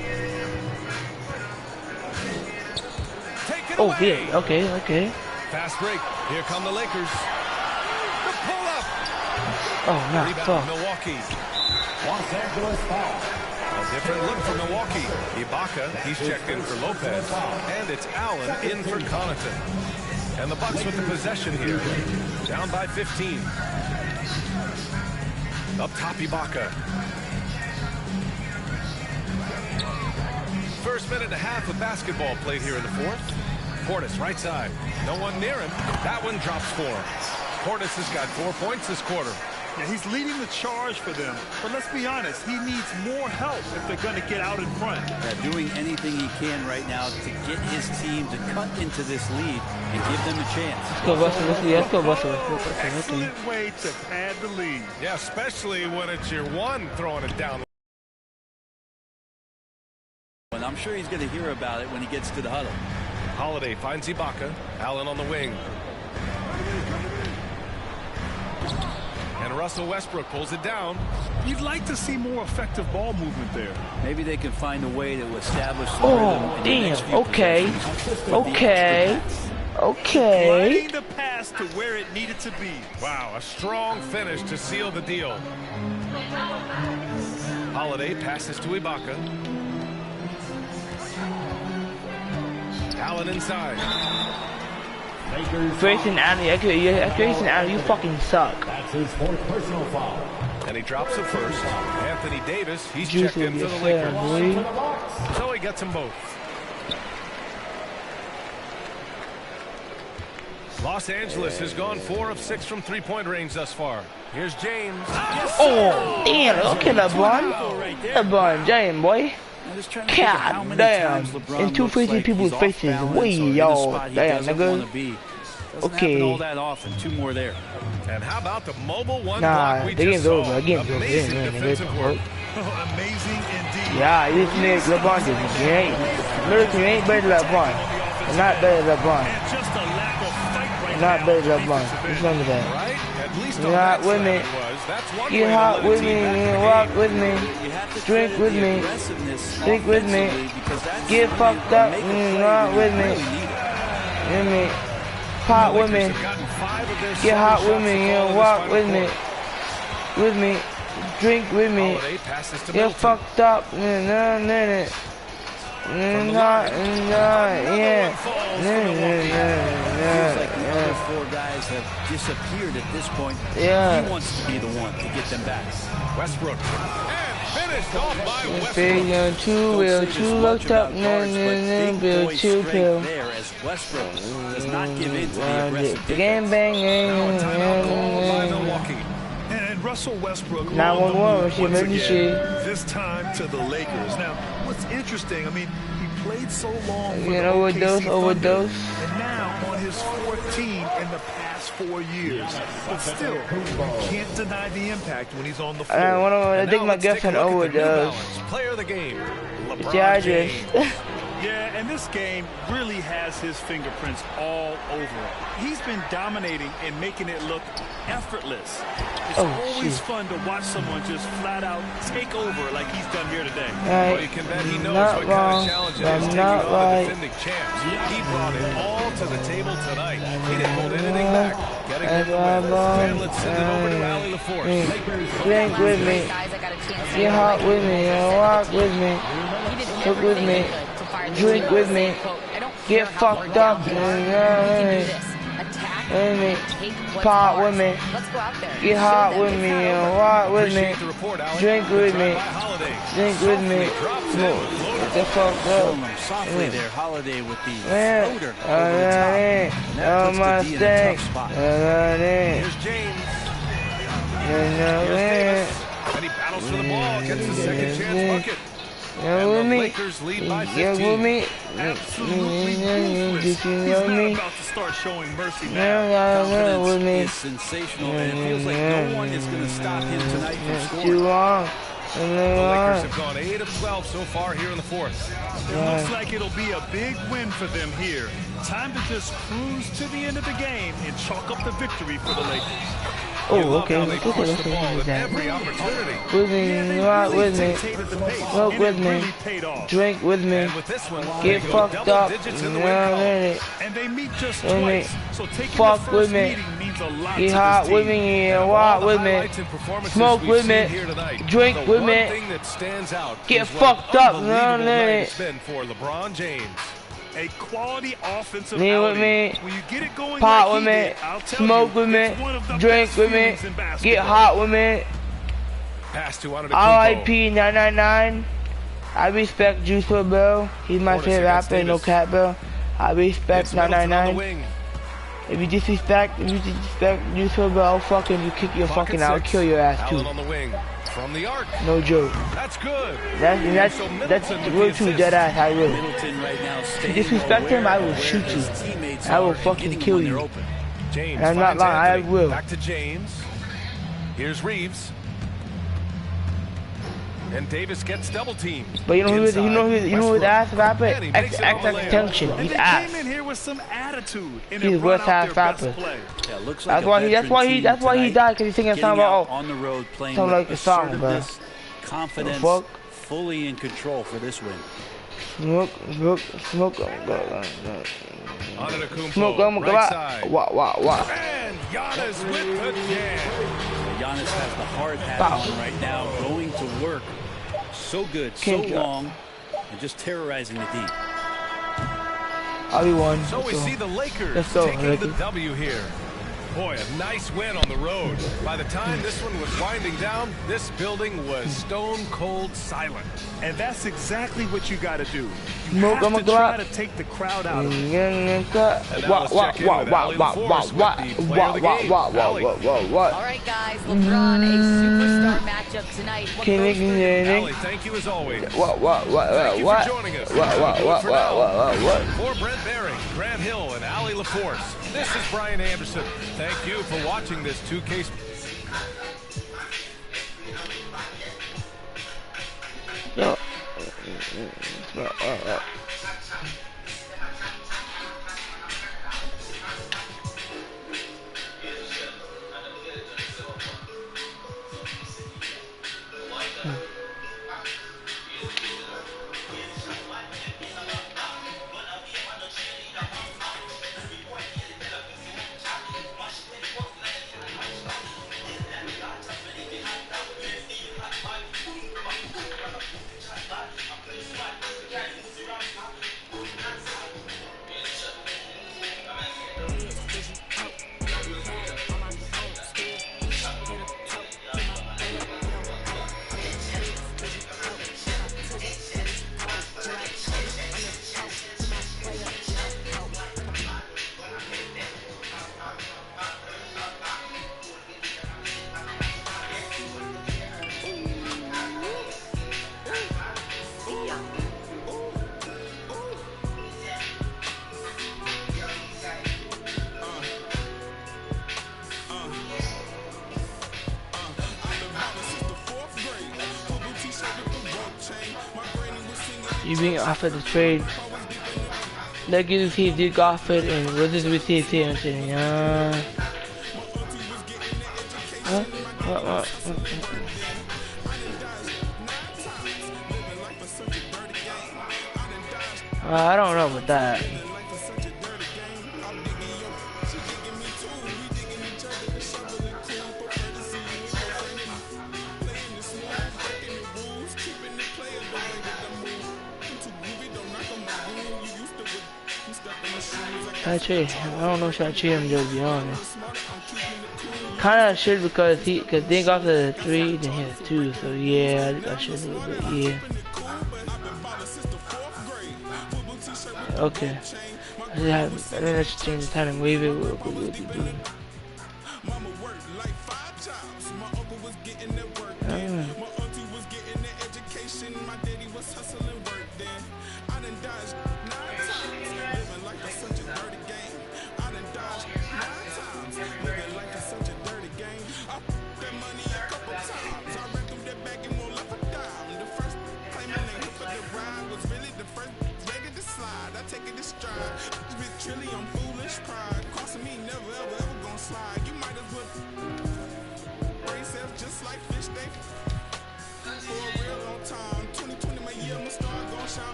Take it Oh, away. yeah. Okay. Fast break. Here come the Lakers. The pull-up. Oh, no. Rebound, Fuck. Milwaukee. Los Angeles foul. A different look for Milwaukee. Ibaka, he's checked in for Lopez. And it's Allen in for Connaughton. And the Bucks with the possession here. Down by 15. Up top, Ibaka. First minute and a half of basketball played here in the fourth. Portis, right side. No one near him. That one drops for him. Portis has got 4 points this quarter. Yeah, he's leading the charge for them. But let's be honest, he needs more help if they're going to get out in front. Yeah, doing anything he can right now to get his team to cut into this lead and give them a chance. Let's go, Buster. Excellent way to pad the lead. Yeah, especially when it's your one throwing it down. And I'm sure he's going to hear about it when he gets to the huddle. Holiday finds Ibaka. Allen on the wing. And Russell Westbrook pulls it down. You'd like to see more effective ball movement there. Maybe they can find a way to establish the Oh, damn. Okay. Riding the pass to where it needed to be. Wow, a strong finish to seal the deal. Holiday passes to Ibaka. Allen inside. Grayson Allen, you fucking suck. That's his fourth personal foul. And he drops it first. Anthony Davis, he's Juicy checked in for the affair, Lakers. boy. So he gets them both. Los Angeles has gone 4 of 6 from three-point range thus far. Here's James. Oh, damn. Okay, LeBron James, boy. God damn. And 250 people's faces. Way, y'all. Damn, nigga. Okay. All that off and 2 more there. And how about the mobile one Nah, block we the just game's saw? over. Amazing defensive work. Amazing indeed. Yeah, this nigga LeBron just ain't. Literally ain't better than LeBron. Not better than LeBron. And just a lack of fight right Not now. better than LeBron. Just remember that. Right? At least Get on hot that with side me. it was. That's one way Get to hot let a with team me back in the and game. walk with me. You have to Drink credit with the me. aggressiveness Drink with me. offensively, because that's Get really fucked gonna up make a and play not when with you me. really need it. Hear me? Hot The with me. Lakers have gotten 5 of their Get hot 7 with me shots to fall and in walk this with final me. quarter. With me. Drink with me. Holiday passes to Get Middleton. fucked up and not Feels like the other 4 guys have disappeared at this point. Yeah. He wants to be the one to get them back. Westbrook. And finished off by Westbrook. Big young two will two looked up and Bill two pill. There as Westbrook does not give in to the aggressive The game Now a timeout called by bang. Milwaukee. And Russell Westbrook 911, on the she move made once the again, shit. this time to the Lakers. Now, what's it's interesting. I mean, he played so long for You the know, OKC overdose. Thunder, and now on his 4th team in the past 4 years. But still, you can't deny the impact when he's on the floor. I think my girlfriend overdose. Player of the game, LeBron Yeah, James. Yeah, and this game really has his fingerprints all over it. He's been dominating and making it look effortless. It's always fun to watch someone just flat out take over like he's done here today. Well, you can bet he knows what kind of challenge it is taking on the defending champs. He brought it all to the table tonight. He didn't hold anything back. Getting them the win. And let's send it over to Allie LaForce. Drink with me. Get hot with me. Walk with me. Cook with me. Drink with me. Get fucked up. Pot with me. Get hot with me. Walk with me. Drink with me. Drink with me. Get fucked up. Softly there, Holiday with the floater over the top. And that puts the D in a tough spot. Here's James. And he battles for the ball, gets the second chance bucket. And the Lakers lead by 15. Absolutely ruthless. He's not about to start showing mercy now. Confidence is sensational, and it feels like no one is going to stop him tonight from scoring. Too long. The Lakers have gone 8 of 12 so far here in the 4th. It looks like it'll be a big win for them here. Time to just cruise to the end of the game and chalk up the victory for the Lakers. Oh, okay. With me, rock with me, smoke with me, drink with me, get fucked up, and they meet just twice, so fuck with me, get hot with me, walk with me, smoke with me, drink with me, get fucked up, for LeBron James. A quality offensive Knee with me, pot with me, smoke with me, drink with me, get hot with me. R.I.P. 999. I respect Juice WRLD. He's my favorite rapper, no cap, bro. I respect 999. If you disrespect Juice WRLD, I'll fucking kick your fucking out, I'll kill your ass too. From the arc. No joke. That's good. That's real true, dead ass. I will. If you disrespect him, I will shoot you. I will fucking kill you. James, and I'm not lying. I will. Back to James. Here's Reeves. And Davis gets double teamed. But you know who the ass rapper? XXXTentacion. He's ass. He's worst ass rapper. Yeah, looks like that's why he died, because he's singing a song about on the road playing something like the song, bro. Confidence, fully in control for this win. Smoke. Smoke, Right side. What? And Giannis with the jam. Giannis has the hard hat on right now, going to work. So good, so long, and just terrorizing the deep. So we see the Lakers taking the W here. Boy, a nice win on the road. By the time this one was winding down, this building was stone cold silent. And that's exactly what you got to do. You have to try to take the crowd out of it. What? All right, guys, LeBron, a superstar matchup tonight. Allie, thank you as always. Thank you for joining us. For Brent Baring, Grant Hill, and Allie LaForce, this is Brian Anderson. Thank you for watching this 2K. Yeah. You being offered the trade. That you received Duke offered and what is received here and saying, I don't know about that. I don't know if I trade him, to be honest. Kinda should because Dink off the 3, then he has 2, so yeah, I should a little bit, yeah. Okay. I think I should change the time and wave it real quick.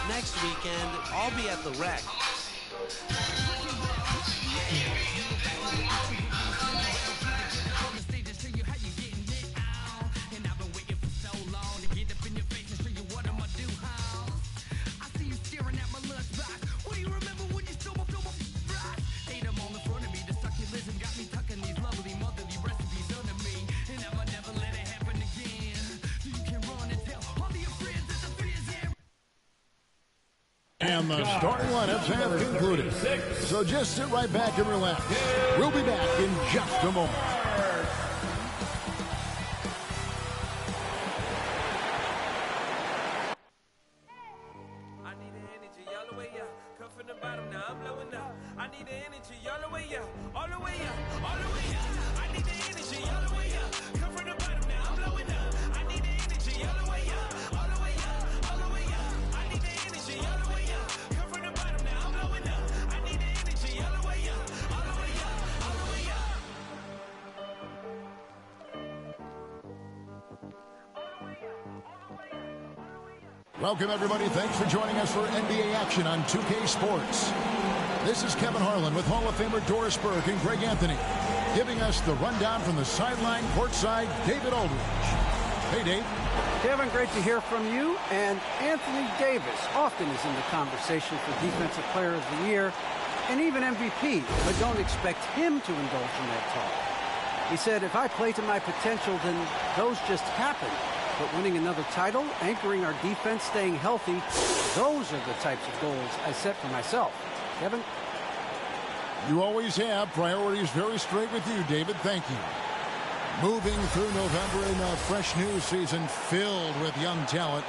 Next weekend, I'll be at the Rec. And the starting lineups have concluded. So just sit right back and relax. We'll be back in just a moment. Welcome, everybody. Thanks for joining us for NBA action on 2K Sports. This is Kevin Harlan with Hall of Famer Doris Burke and Greg Anthony, giving us the rundown from the sideline courtside, David Aldridge. Hey, Dave. Kevin, great to hear from you. And Anthony Davis often is in the conversation for Defensive Player of the Year and even MVP, but don't expect him to indulge in that talk. He said, if I play to my potential, then those just happen. But winning another title, anchoring our defense, staying healthy, those are the types of goals I set for myself. Kevin? You always have priorities very straight with you, David. Thank you. Moving through November in a fresh new season filled with young talent,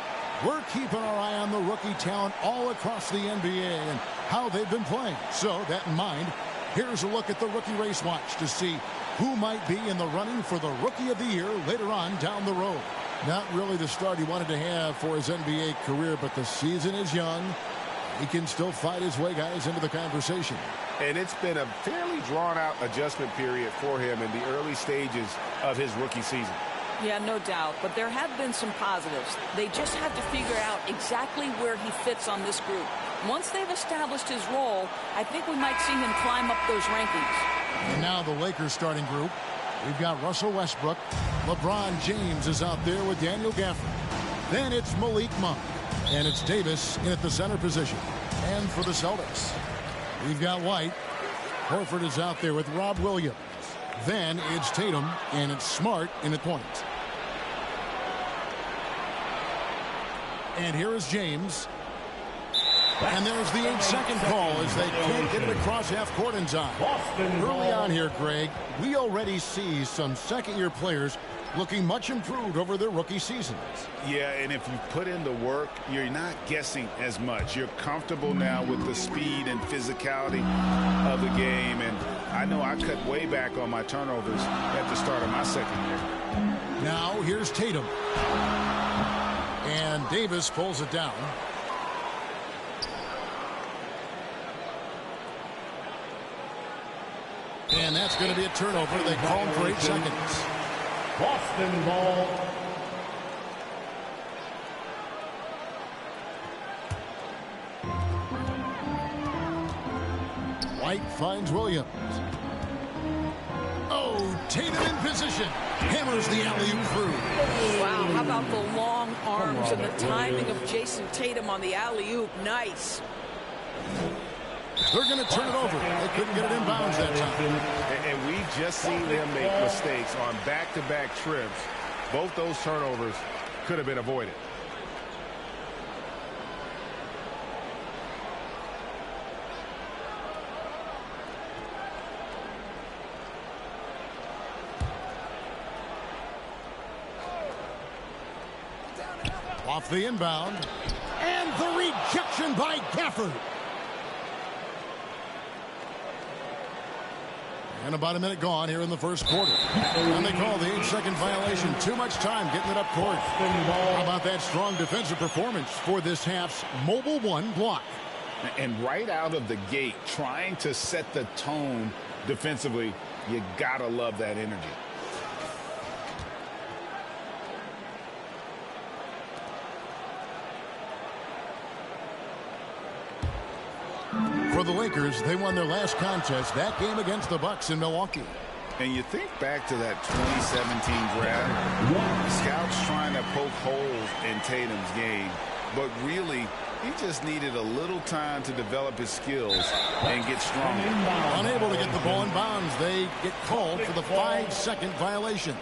we're keeping our eye on the rookie talent all across the NBA and how they've been playing. So, that in mind, here's a look at the Rookie Race Watch to see who might be in the running for the Rookie of the Year later on down the road. Not really the start he wanted to have for his NBA career, but the season is young. He can still fight his way, guys, into the conversation. And it's been a fairly drawn-out adjustment period for him in the early stages of his rookie season. Yeah, no doubt. But there have been some positives. They just have to figure out exactly where he fits on this group. Once they've established his role, I think we might see him climb up those rankings. And now the Lakers starting group. We've got Russell Westbrook. LeBron James is out there with Daniel Gafford. Then it's Malik Monk. And it's Davis in at the center position. And for the Celtics, we've got White. Horford is out there with Rob Williams. Then it's Tatum, and it's Smart in at point. And here is James. And there's the 8-second call as they can't get it across half court in time. Early on here, Greg, we already see some second-year players looking much improved over their rookie seasons. Yeah, and if you put in the work, you're not guessing as much. You're comfortable now with the speed and physicality of the game. And I know I cut way back on my turnovers at the start of my second year. Now here's Tatum. And Davis pulls it down. And that's going to be a turnover. They call him for 8 seconds. Boston ball. White finds Williams. Oh, Tatum in position. Hammers the alley-oop through. Wow, how about the long arms and the timing of Jason Tatum on the alley-oop. Nice. They're going to turn it over. They couldn't get it inbounds that time. And we just seen them make mistakes on back-to-back trips. Both those turnovers could have been avoided. Off the inbound. And the rejection by Gafford. And about a minute gone here in the first quarter. And they call the 8-second violation. Too much time getting it up court. How about that strong defensive performance for this half's Mobile One block? And right out of the gate, trying to set the tone defensively, you gotta love that energy. For the Lakers, they won their last contest, that game against the Bucks in Milwaukee. And you think back to that 2017 draft, scouts trying to poke holes in Tatum's game, but really, he just needed a little time to develop his skills and get stronger. Unable to get the ball in bounds, they get called for the 5-second violation.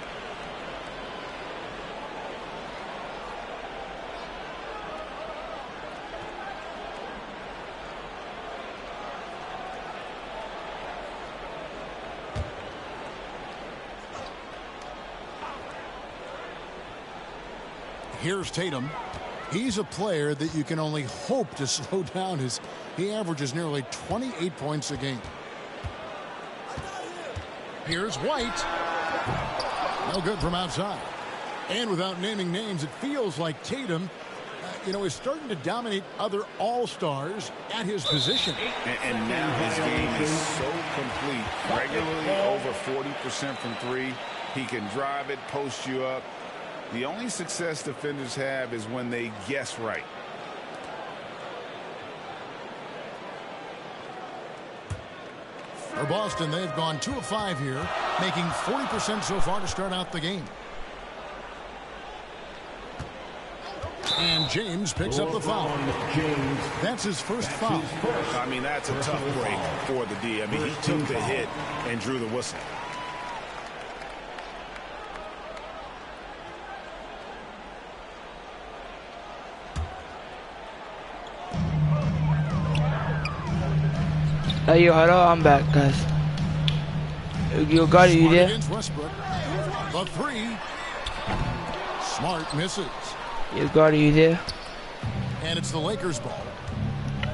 Here's Tatum. He's a player that you can only hope to slow down as he averages nearly 28 points a game. Here's White. No good from outside. And without naming names, it feels like Tatum, is starting to dominate other all-stars at his position. And now his game is so complete. Regularly over 40% from three. He can drive it, post you up. The only success defenders have is when they guess right. For Boston, they've gone 2 of 5 here, making 40% so far to start out the game. And James picks up the foul. That's his first foul. I mean, that's a tough break for the D. I mean, he took the hit and drew the whistle. Hey, yo, hello, I'm back, guys. Yo, got it, you there? The three. Smart misses. Yo, got it, you there? And it's the Lakers' ball.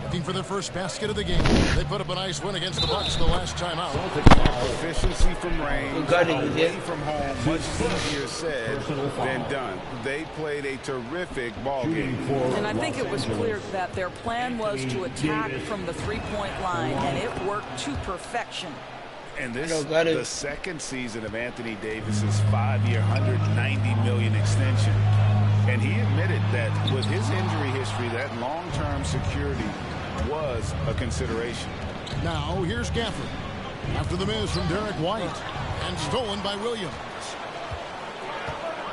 Looking for their first basket of the game. They put up a nice win against the Bucks the last time out. Efficiency from range, away from home, much easier said than done. They played a terrific ball game. And I think it was clear that their plan was to attack from the three-point line, and it worked to perfection. And this is the second season of Anthony Davis's 5-year, $190 million extension. And he admitted that with his injury history, that long-term security was a consideration. Now, here's Gafford. After the miss from Derek White. And stolen by Williams.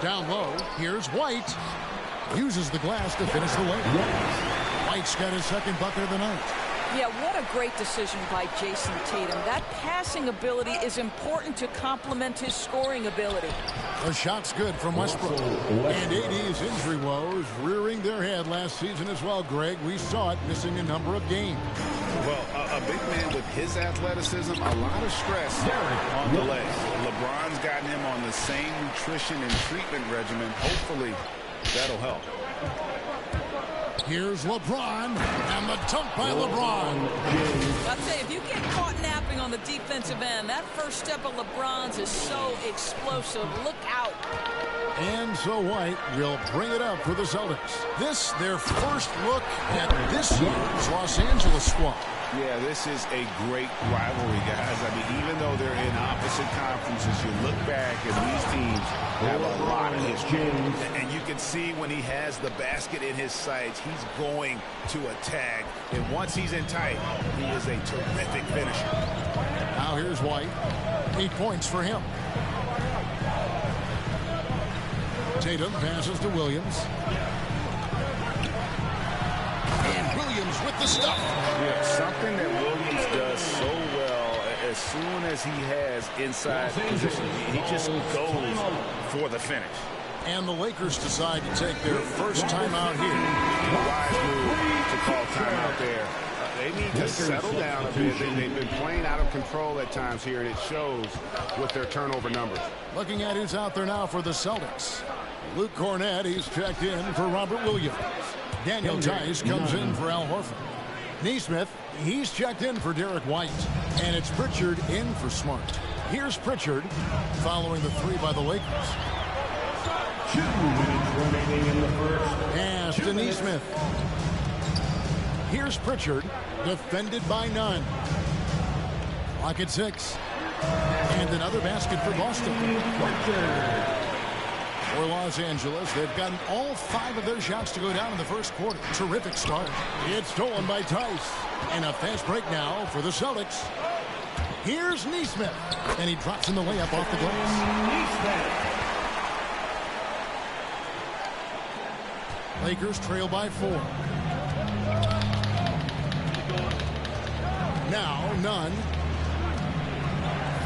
Down low, here's White. Uses the glass to finish the layup. White's got his second bucket of the night. Yeah, what a great decision by Jason Tatum. That passing ability is important to complement his scoring ability. The shot's good from Westbrook. And AD's injury woes rearing their head last season as well, Greg. We saw it missing a number of games. Well, a big man with his athleticism, a lot of stress on the legs. LeBron's gotten him on the same nutrition and treatment regimen. Hopefully, that'll help. Here's LeBron, and the dunk by LeBron. I'll tell you, if you get caught napping on the defensive end, that first step of LeBron's is so explosive. Look out. And so White will bring it up for the Celtics. This, their first look at this year's Los Angeles squad. Yeah, this is a great rivalry, guys. I mean, even though they're in opposite conferences, you look back and these teams have a lot of history. And you can see when he has the basket in his sights, he's going to attack. And once he's in tight, he is a terrific finisher. Now here's White. 8 points for him. Tatum passes to Williams. And Williams with the stuff. Yeah, something that Williams does so well, as soon as he has inside position, he just goes for the finish. And the Lakers decide to take their first timeout here. A wise move to call timeout there. They need to settle down a bit. They've been playing out of control at times here, and it shows with their turnover numbers. Looking at who's out there now for the Celtics. Luke Cornett, he's checked in for Robert Williams. Daniel Tice comes in for Al Horford. Neesmith, he's checked in for Derek White. And it's Pritchard in for Smart. Here's Pritchard following the three by the Lakers. 2 minutes remaining in the first. Pass to Neesmith. Here's Pritchard, defended by none. Clock at 6. And another basket for Boston. For Los Angeles, they've gotten all 5 of their shots to go down in the first quarter. Terrific start. It's stolen by Tice. And a fast break now for the Celtics. Here's Neesmith. And he drops in the layup off the glass. Lakers trail by 4. Now, none.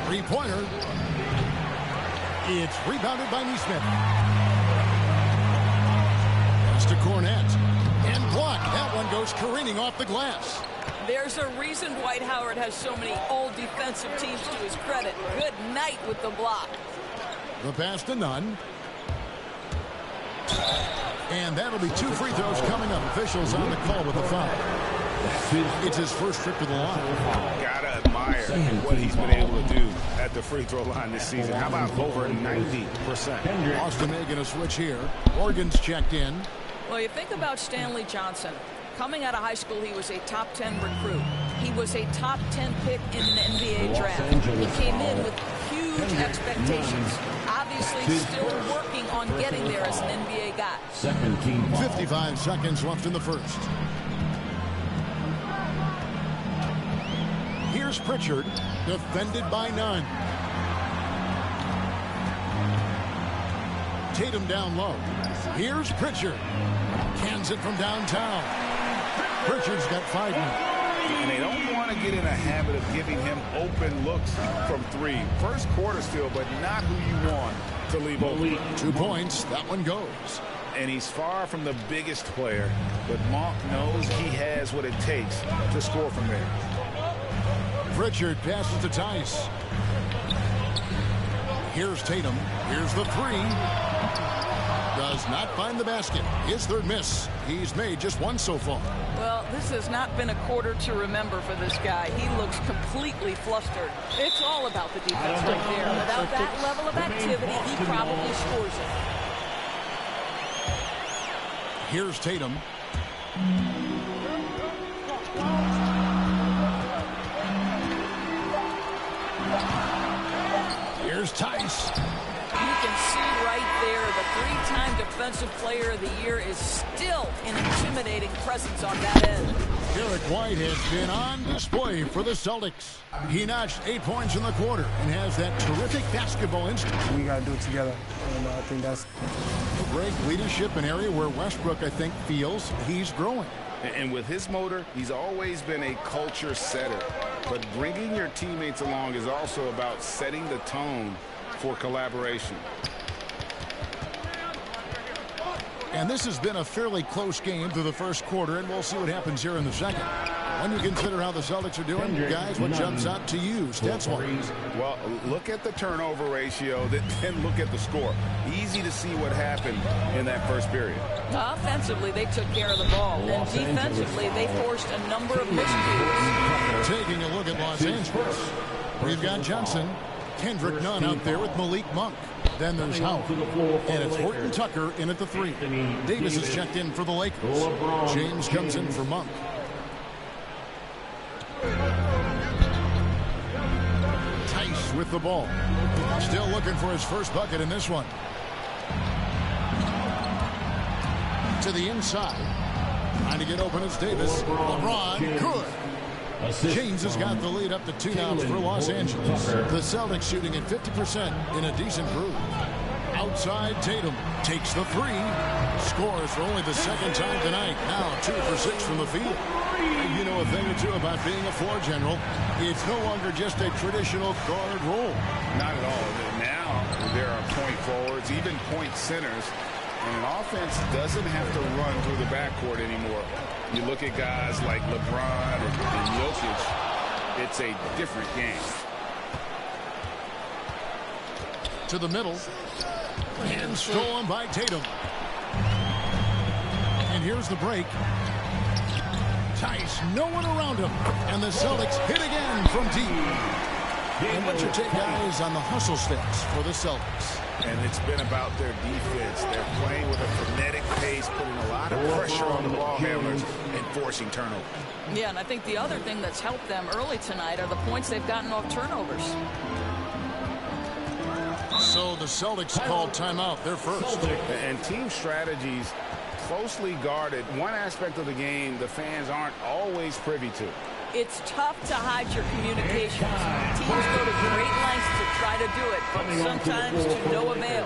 Three-pointer. It's rebounded by Neesmith. Pass to Cornett. And blocked. That one goes careening off the glass. There's a reason Dwight Howard has so many all-defensive teams to his credit. Good night with the block. The pass to Nunn. And that'll be 2 free throws coming up. Officials on the call with the foul. It's his first trip to the line. Gotta admire what he's been able to do at the free throw line this season. How about over 90%? Boston making a switch here. Morgan's checked in. Well, you think about Stanley Johnson. Coming out of high school, he was a top 10 recruit. He was a top 10 pick in an NBA draft. He came in with huge expectations. Obviously still working on getting there as an NBA guy. 55 seconds left in the first. Here's Pritchard, defended by none. Tatum down low. Here's Pritchard. Cans it from downtown. Pritchard's got 5 now. And they don't want to get in a habit of giving him open looks from 3. First quarter still, but not who you want to leave open. 2 points. That one goes. And he's far from the biggest player, but Monk knows he has what it takes to score from there. Pritchard passes to Tice. Here's Tatum. Here's the 3. Does not find the basket. His third miss. He's made just 1 so far. Well, this has not been a quarter to remember for this guy. He looks completely flustered. It's all about the defense right there. Without that level of activity, he probably scores it. Here's Tatum. Here's Tice. You can see right there the 3-time Defensive Player of the Year is still an intimidating presence on that end. Derek White has been on display for the Celtics. He notched 8 points in the quarter and has that terrific basketball instinct. We got to do it together, and I think that's great leadership, an area where Westbrook, I think, feels he's growing. And with his motor, he's always been a culture setter. But bringing your teammates along is also about setting the tone for collaboration. And this has been a fairly close game through the first quarter, and we'll see what happens here in the second. When you consider how the Celtics are doing, guys, what jumps out to you, stats-wise? Well, look at the turnover ratio, then look at the score. Easy to see what happened in that first period. Offensively, they took care of the ball, and defensively, they forced a number of miscues. Taking a look at Los Angeles, we've got Johnson, Kendrick Nunn out there with Malik Monk. Then there's Howard, and it's Horton Tucker in at the 3. Davis is checked in for the Lakers. James comes in for Monk. Tice with the ball. Still looking for his first bucket in this one. To the inside. Trying to get open is Davis. LeBron, good. James has got the lead up to 2 now for Los Angeles. The Celtics shooting at 50% in a decent groove. Outside, Tatum takes the three. Scores for only the second time tonight. Now 2 for 6 from the field. You know a thing or two about being a floor general. It's no longer just a traditional guard role. Not at all. Now there are point forwards, even point centers. And an offense doesn't have to run through the backcourt anymore. You look at guys like LeBron and Jokic, it's a different game. To the middle. And stolen by Tatum. And here's the break. Tice, no one around him. And the Celtics hit again from deep. And what's your take, guys, on the hustle sticks for the Celtics? And it's been about their defense. They're playing with a frenetic pace, putting a lot of pressure on the ball handlers and forcing turnovers. Yeah, and I think the other thing that's helped them early tonight are the points they've gotten off turnovers. So the Celtics called timeout. They're first. And team strategies closely guarded. One aspect of the game the fans aren't always privy to. It's tough to hide your communications. Teams go to great lengths to try to do it, but sometimes to no avail.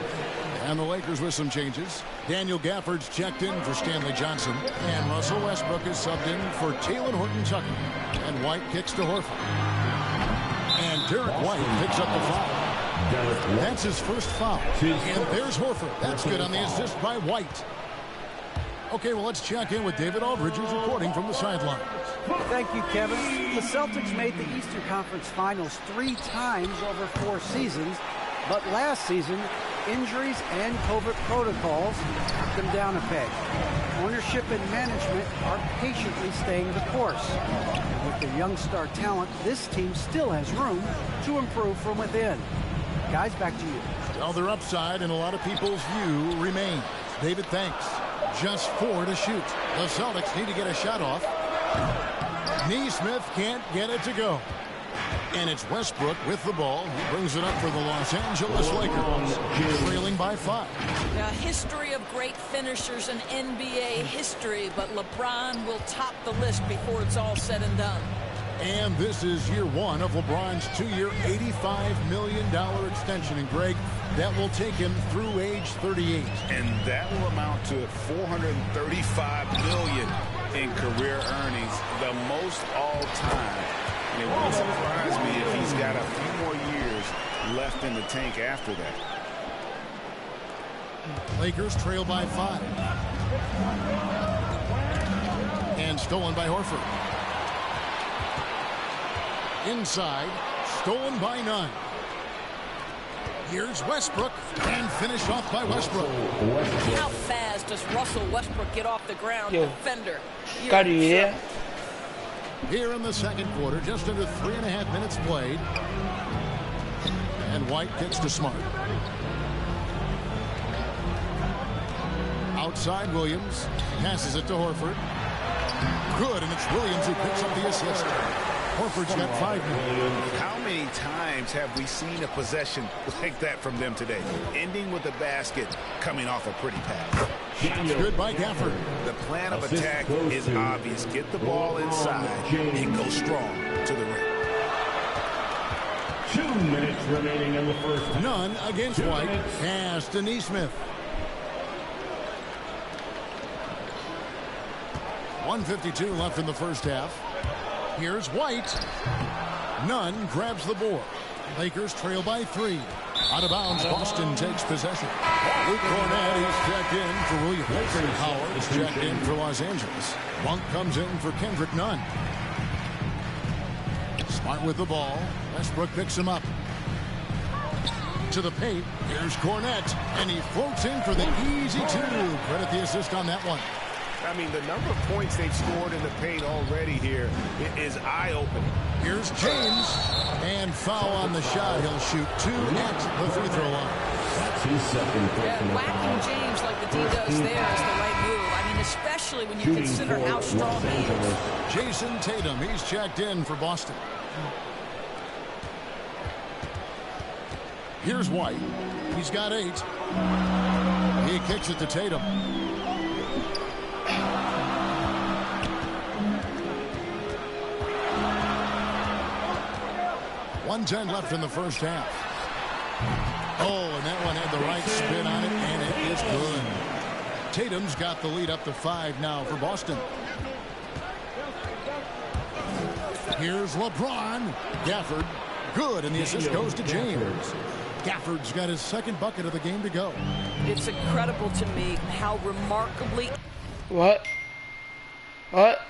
And the Lakers with some changes. Daniel Gafford's checked in for Stanley Johnson. And Russell Westbrook is subbed in for Taylor Horton-Tucker. And White kicks to Horford. And Derek White picks up the foul. That's his first foul. And there's Horford. That's good on the assist by White. Okay, well, let's check in with David Aldridge, who's reporting from the sidelines. Thank you, Kevin. The Celtics made the Eastern Conference Finals 3 times over 4 seasons, but last season, injuries and COVID protocols knocked them down a peg. Ownership and management are patiently staying the course. With the young star talent, this team still has room to improve from within. Guys, back to you. Well, their upside in a lot of people's view remains. David, thanks. Just 4 to shoot. The Celtics need to get a shot off. Neesmith can't get it to go. And it's Westbrook with the ball. He brings it up for the Los Angeles Lakers, trailing by 5. A history of great finishers in NBA history, but LeBron will top the list before it's all said and done. And this is year 1 of LeBron's 2-year, $85 million extension. And Greg, that will take him through age 38. And that will amount to $435 million in career earnings, the most all time. And it wouldn't surprise me if he's got a few more years left in the tank after that. Lakers trail by 5. And stolen by Horford. Inside, stolen by Nunn. Here's Westbrook, and finished off by Westbrook. How fast does Russell Westbrook get off the ground? Defender. Here in the second quarter, just under 3.5 minutes played. And White kicks to Smart. Outside, Williams passes it to Horford. Good, and it's Williams who picks up the assist. Horford's got 5 now. How many times have we seen a possession like that from them today? Ending with a basket, coming off a pretty pass. Good by Gafford. The plan of attack is obvious. Get the ball inside and go strong to the rim. 2 minutes remaining in the first. Nunn against White. Pass to Neesmith. 1:52 left in the first half. Here's White. Nunn grabs the board. Lakers trail by 3. Out of bounds, Boston takes possession. Luke Cornett, he's checked in for Williams. Howard is checked in for Los Angeles. Monk comes in for Kendrick Nunn. Smart with the ball. Westbrook picks him up. To the paint. Here's Cornett. And he floats in for the easy 2. Credit the assist on that one. I mean, the number of points they've scored in the paint already here is eye-opening. Here's James. And foul on the shot. He'll shoot 2 at the free throw line. That's his second. Yeah, whacking James like the D does there is the right move. I mean, especially when you consider how strong he is. Jason Tatum, he's checked in for Boston. Here's White. He's got 8. He kicks it to Tatum. 1:10 left in the first half. Oh, and that one had the right spin on it, and it is good. Tatum's got the lead up to 5 now for Boston. Here's LeBron. Gafford. Good, and the assist goes to James. Gafford's got his second bucket of the game to go. It's incredible to me how remarkably... What? What?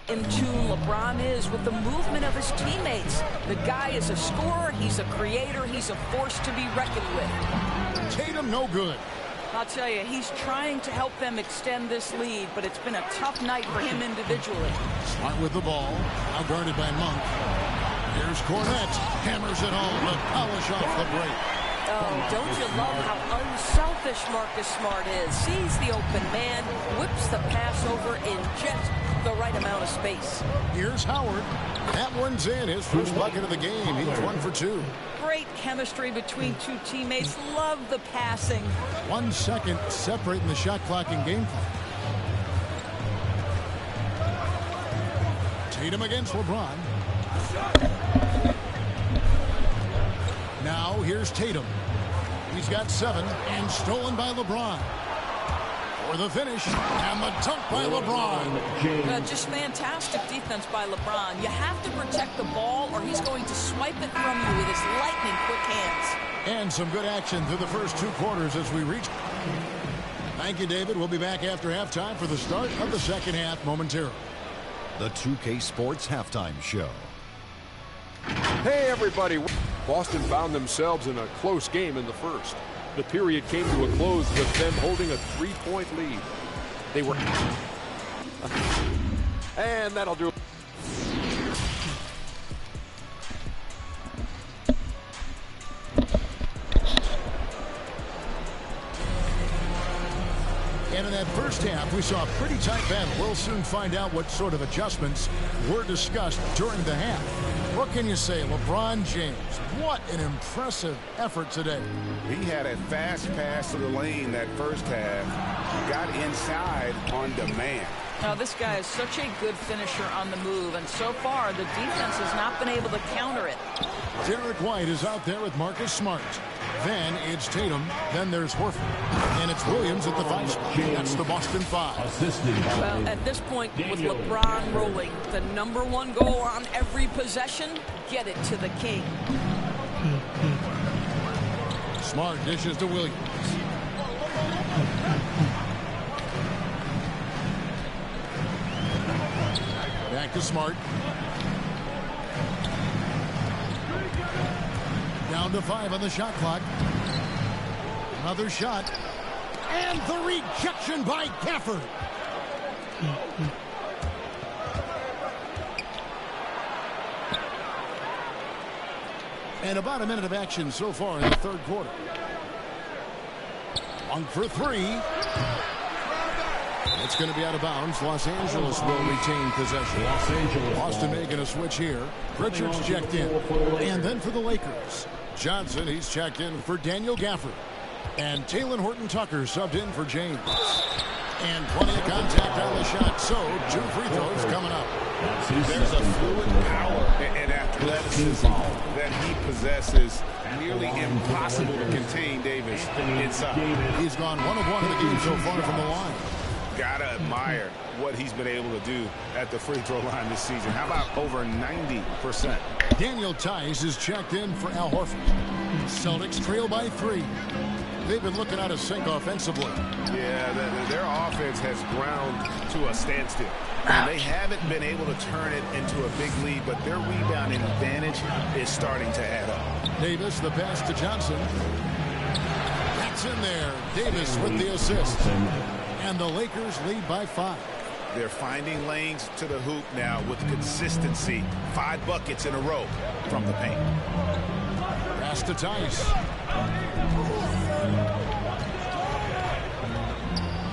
in tune LeBron is with the movement of his teammates. The guy is a scorer, he's a creator, he's a force to be reckoned with. Tatum no good. I'll tell you, he's trying to help them extend this lead, but it's been a tough night for him individually. Smart with the ball, now guarded by Monk. Here's Cornette, hammers it home to polish off the break. Oh, don't you love how unselfish Marcus Smart is? Sees the open man, whips the pass over in just the right amount of space. Here's Howard. That one's in, his first bucket of the game. He's 1 for 2. Great chemistry between two teammates. Love the passing. 1 second separating the shot clock and game clock. Tatum against LeBron. Now here's Tatum. He's got 7 and stolen by LeBron. For the finish and the dunk by LeBron. Just fantastic defense by LeBron. You have to protect the ball or he's going to swipe it from you with his lightning quick hands. And some good action through the first 2 quarters as we reach. Thank you, David. We'll be back after halftime for the start of the second half momentarily. The 2K Sports Halftime Show. Hey, everybody. Boston found themselves in a close game in the first. The period came to a close with them holding a 3-point lead. They were... And that'll do it. And in that first half, we saw a pretty tight battle. We'll soon find out what sort of adjustments were discussed during the half. What can you say, LeBron James? What an impressive effort today. He had a fast pass to the lane that first half. Got inside on demand. Now, this guy is such a good finisher on the move, and so far, the defense has not been able to counter it. Derek White is out there with Marcus Smart. Then it's Tatum. Then there's Horford. And it's Williams at the 5 spot. That's the Boston 5. Well, at this point, with LeBron rolling, the #1 goal on every possession, get it to the king. Smart dishes to Williams. Marcus Smart. Down to 5 on the shot clock. Another shot. And the rejection by Gafford. And about a minute of action so far in the third quarter. 1 for 3. It's going to be out of bounds. Los Angeles will retain possession. Boston making a switch here. Pritchard's checked in. And then for the Lakers, Johnson, he's checked in for Daniel Gafford. And Talen Horton-Tucker subbed in for James. And plenty of contact on the shot. So 2 free throws coming up. There's a fluid power and athleticism that he possesses. Nearly impossible to contain Davis inside. He's gone 1 of 1 in the game so far from the line. Gotta admire what he's been able to do at the free throw line this season. How about over 90%? Daniel Tice is checked in for Al Horford. Celtics trail by 3. They've been looking out of sync offensively. Yeah, their offense has ground to a standstill. And they haven't been able to turn it into a big lead, but their rebounding advantage is starting to add up. Davis, the pass to Johnson. That's in there. Davis with the assist. And the Lakers lead by 5. They're finding lanes to the hoop now with consistency. 5 buckets in a row from the paint. Pass to Tice.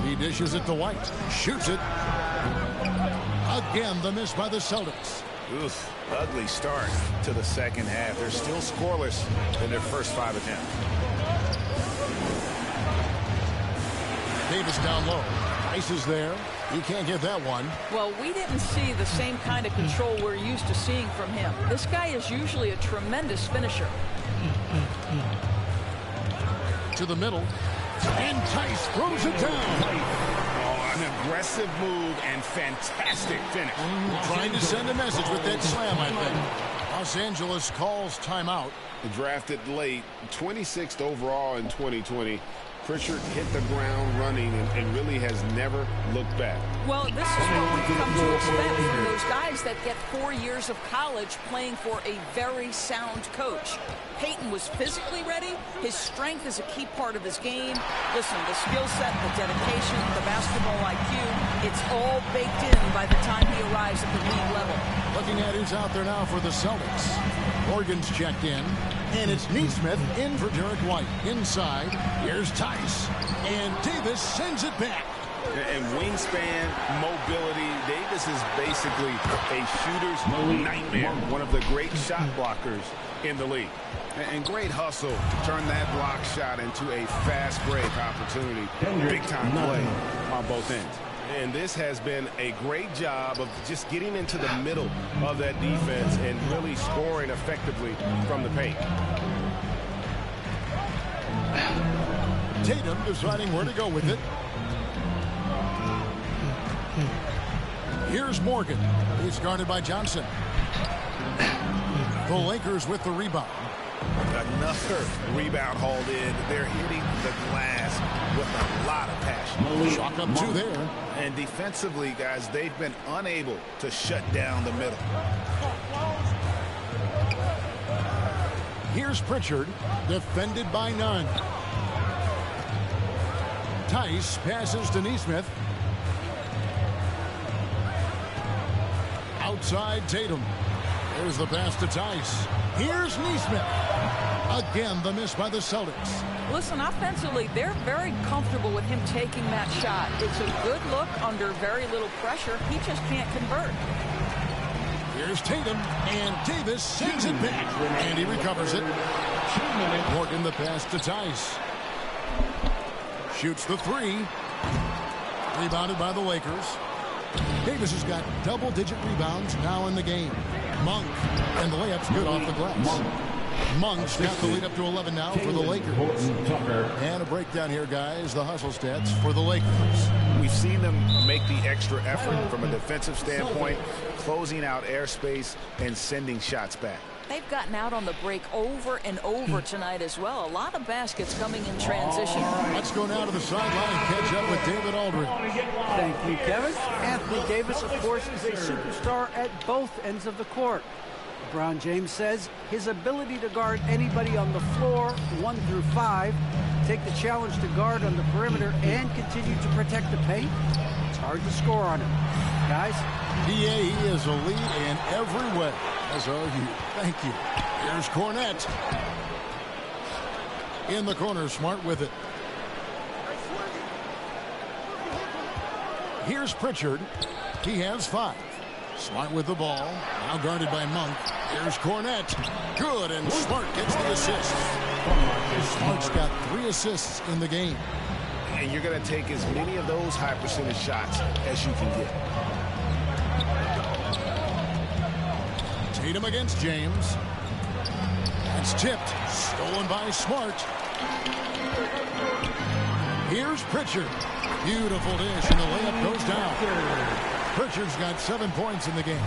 He dishes it to White. Shoots it. Again, the miss by the Celtics. Oof, ugly start to the second half. They're still scoreless in their first 5 attempts. Davis down low. Tice is there. He can't get that one. Well, we didn't see the same kind of control we're used to seeing from him. This guy is usually a tremendous finisher. To the middle. And Tice throws it down. Oh, an aggressive move and fantastic finish. Trying to send a message with that slam, I think. Los Angeles calls timeout. Drafted late, 26th overall in 2020. Pritchard hit the ground running and really has never looked back. Well, this is what we've come to expect from those guys that get 4 years of college playing for a very sound coach. Peyton was physically ready. His strength is a key part of his game. Listen, the skill set, the dedication, the basketball IQ, it's all baked in by the time he arrives at the league level. Looking at who's out there now for the Celtics. Morgan's checked in. And it's Neesmith in for Derek White. Inside, here's Tice. And Davis sends it back. And wingspan, mobility, Davis is basically a shooter's nightmare. One of the great shot blockers in the league. And great hustle to turn that block shot into a fast break opportunity. Big time play on both ends. And this has been a great job of just getting into the middle of that defense and really scoring effectively from the paint. Tatum deciding where to go with it. Here's Morgan. He's guarded by Johnson. The Lakers with the rebound. Another rebound hauled in. They're hitting the glass with a lot of passion. Shot up 2 there. And defensively, guys, they've been unable to shut down the middle. Here's Pritchard, defended by none. Tice passes to Neesmith. Outside Tatum. There's the pass to Tice. Here's Neesmith. Again, the miss by the Celtics. Listen, offensively, they're very comfortable with him taking that shot. It's a good look under very little pressure. He just can't convert. Here's Tatum, and Davis sends it back, and he recovers it. Morgan the pass to Tice. Shoots the 3. Rebounded by the Lakers. Davis has got double-digit rebounds now in the game. Monk, and the layup's good off the glass. Monk's got the lead up to 11 now for the Lakers. And a breakdown here, guys. The hustle stats for the Lakers. We've seen them make the extra effort from a defensive standpoint, closing out airspace and sending shots back. They've gotten out on the break over and over tonight as well. A lot of baskets coming in transition. Let's go now to the sideline and catch up with David Aldridge. Thank you, Kevin. Anthony Davis, of course, is a superstar at both ends of the court. LeBron James says his ability to guard anybody on the floor, 1 through 5, take the challenge to guard on the perimeter and continue to protect the paint, it's hard to score on him. Guys? He is elite in every way, as are you. Thank you. Here's Cornette. In the corner, Smart with it. Here's Pritchard. He has 5. Smart with the ball. Now guarded by Monk. Here's Cornette. Good, and Smart gets the assist. Smart's got 3 assists in the game. And you're going to take as many of those high percentage shots as you can get. Tatum against James. It's tipped. Stolen by Smart. Here's Pritchard. Beautiful dish, and the layup goes down. Pritchard's got 7 points in the game.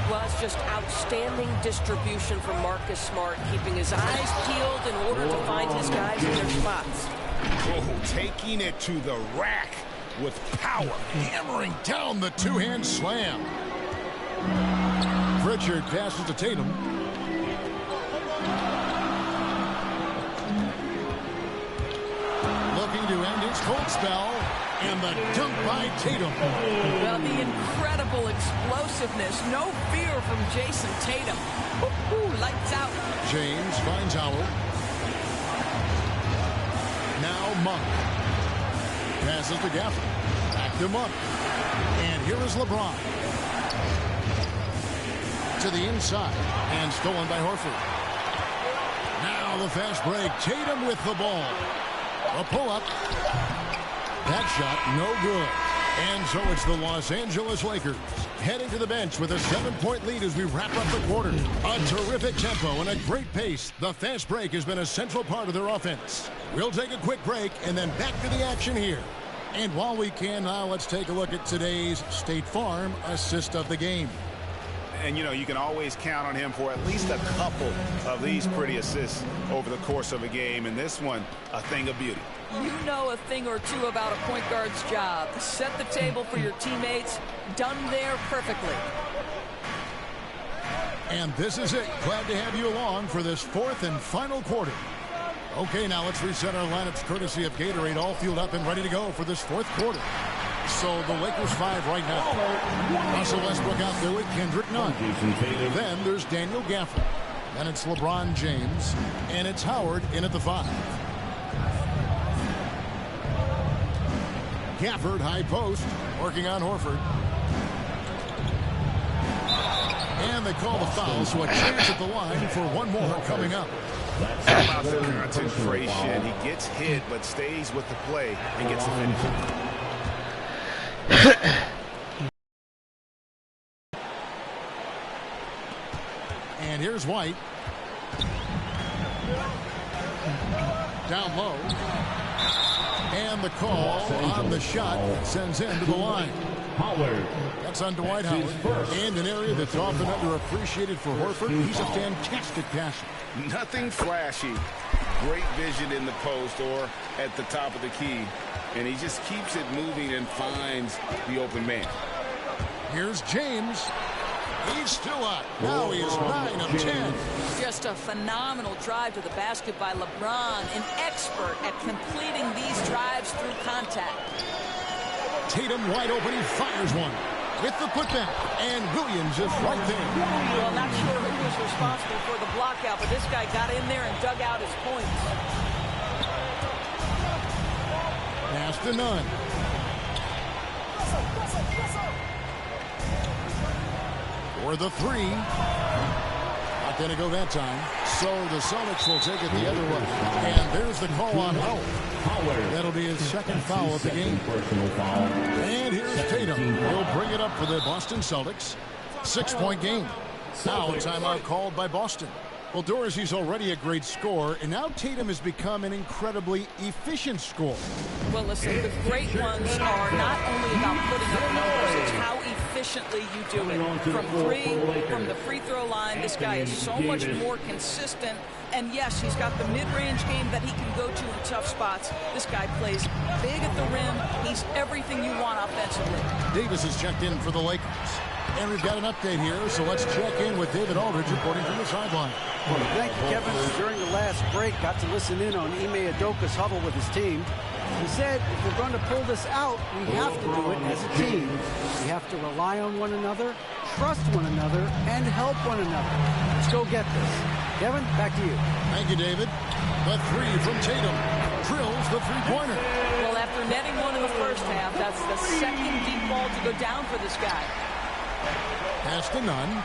Well, it's just outstanding distribution from Marcus Smart, keeping his eyes peeled in order to find his guys in their spots. Oh, taking it to the rack with power. Hammering down the two-hand slam. Pritchard passes to Tatum. Looking to end his cold spell. And the dunk by Tatum. Well, the incredible explosiveness. No fear from Jason Tatum. Lights out. James finds Howard. Now Monk. Passes to Gafford. Back to Monk. And here is LeBron. To the inside. And stolen by Horford. Now the fast break. Tatum with the ball. A pull-up. That shot, no good. And so it's the Los Angeles Lakers heading to the bench with a 7-point lead as we wrap up the quarter. A terrific tempo and a great pace. The fast break has been a central part of their offense. We'll take a quick break and then back to the action here. And while we can now, let's take a look at today's State Farm assist of the game. And, you know, you can always count on him for at least a couple of these pretty assists over the course of a game. And this one, a thing of beauty. You know a thing or two about a point guard's job. Set the table for your teammates. Done there perfectly. And this is it. Glad to have you along for this 4th and final quarter. Okay, now let's reset our lineups courtesy of Gatorade, all fueled up and ready to go for this 4th quarter. So the Lakers 5 right now. Russell Westbrook out there with Kendrick Nunn. Then there's Daniel Gafford. Then it's LeBron James. And it's Howard in at the 5. Gafford, high post, working on Horford. And they call the foul, so a chance at the line for one more coming up. About the concentration. He gets hit, but stays with the play and gets the finish. And here's White. Down low. And the call on the shot sends him to the line. That's on Dwight Howard. And an area that's often underappreciated for Horford. He's a fantastic passer. Nothing flashy. Great vision in the post or at the top of the key. And he just keeps it moving and finds the open man. Here's James. He's still up. Now he's 9 of 10. Just a phenomenal drive to the basket by LeBron, an expert at completing these drives through contact. Tatum wide open. He fires one with the putback. And Williams is right there. Well, not sure who was responsible for the blockout, but this guy got in there and dug out his points. Pass to Nunn. For the 3. Not going to go that time. So the Celtics will take it the other way. And there's the call on Howard. That'll be his second foul of the game. And here's Tatum. He'll bring it up for the Boston Celtics. 6-point game. Now a timeout called by Boston. Well, Dorsey's already a great scorer, and now Tatum has become an incredibly efficient scorer. Well, listen, the great ones are not only about putting up numbers, it's how efficient efficiently you do it. From three, from the free throw line, this guy is so much more consistent. And yes, he's got the mid-range game that he can go to in tough spots. This guy plays big at the rim. He's everything you want offensively. Davis is checked in for the Lakers. And we've got an update here, so let's check in with David Aldridge reporting from the sideline. Thank you, Kevin. During the last break, got to listen in on Ime Udoka's huddle with his team. He said, if we're going to pull this out, we have to do it as a team. We have to rely on one another, trust one another, and help one another. Let's go get this. Kevin, back to you. Thank you, David. The three from Tatum drills the three-pointer. Well, after netting one in the first half, that's the second deep ball to go down for this guy. Pass to Nunn.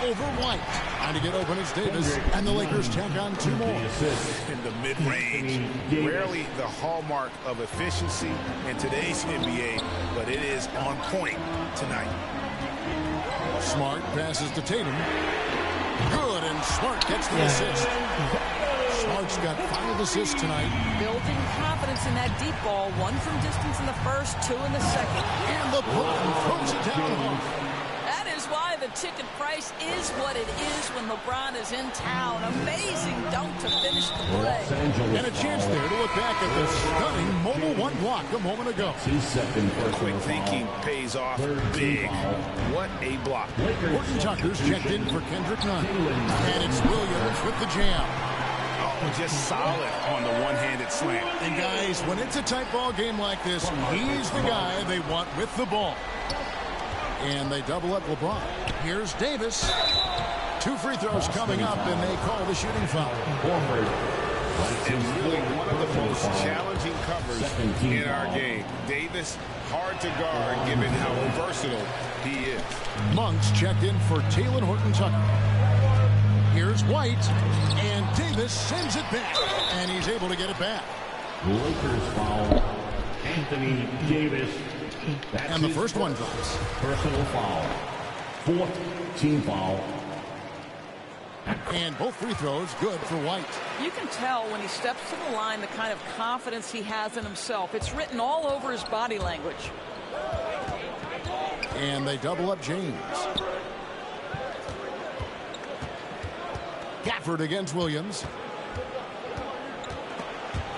Over White. Trying to get open as Davis, and the Lakers tack on two more. In the mid-range, rarely the hallmark of efficiency in today's NBA, but it is on point tonight. Smart passes to Tatum. Good, and Smart gets the assist. Smart's got 5 assists tonight. Building confidence in that deep ball. 1 from distance in the first, 2 in the second. And LeBron throws it down. That is why the ticket price is what it is when LeBron is in town. Amazing dunk to finish the play. And a chance there to look back at the stunning mobile one block a moment ago. Quick thinking pays off big. What a block. Horton Tucker's checked in for Kendrick Nunn. And it's Williams with the jam. Oh, just solid on the one-handed slam. And guys, when it's a tight ball game like this, he's the guy they want with the ball. And they double up LeBron. Here's Davis. 2 free throws coming up, and they call the shooting foul. And really one of the most challenging covers in our game. Davis, hard to guard given how versatile he is. Monk's checked in for Taylor Horton Tucker. Here's White, and Davis sends it back, and he's able to get it back. Lakers foul. Anthony Davis. And the first one drops. Personal foul. 4th team foul. And both free throws good for White. You can tell when he steps to the line the kind of confidence he has in himself. It's written all over his body language. And they double up James. Gafford against Williams.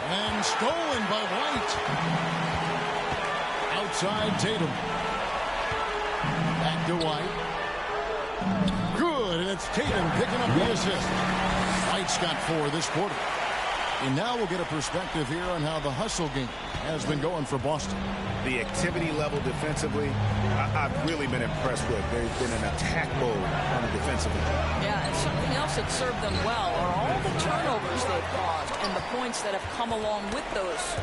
And stolen by White. Outside Tatum. Back to White. Good, and it's Tatum picking up the assist. White's got 4 this quarter. And now we'll get a perspective here on how the hustle game has been going for Boston. The activity level defensively, I've really been impressed with. There's been an attack mode on the defensive end. Yeah, and something else that served them well are all the turnovers they've caused and the points that have come along with those.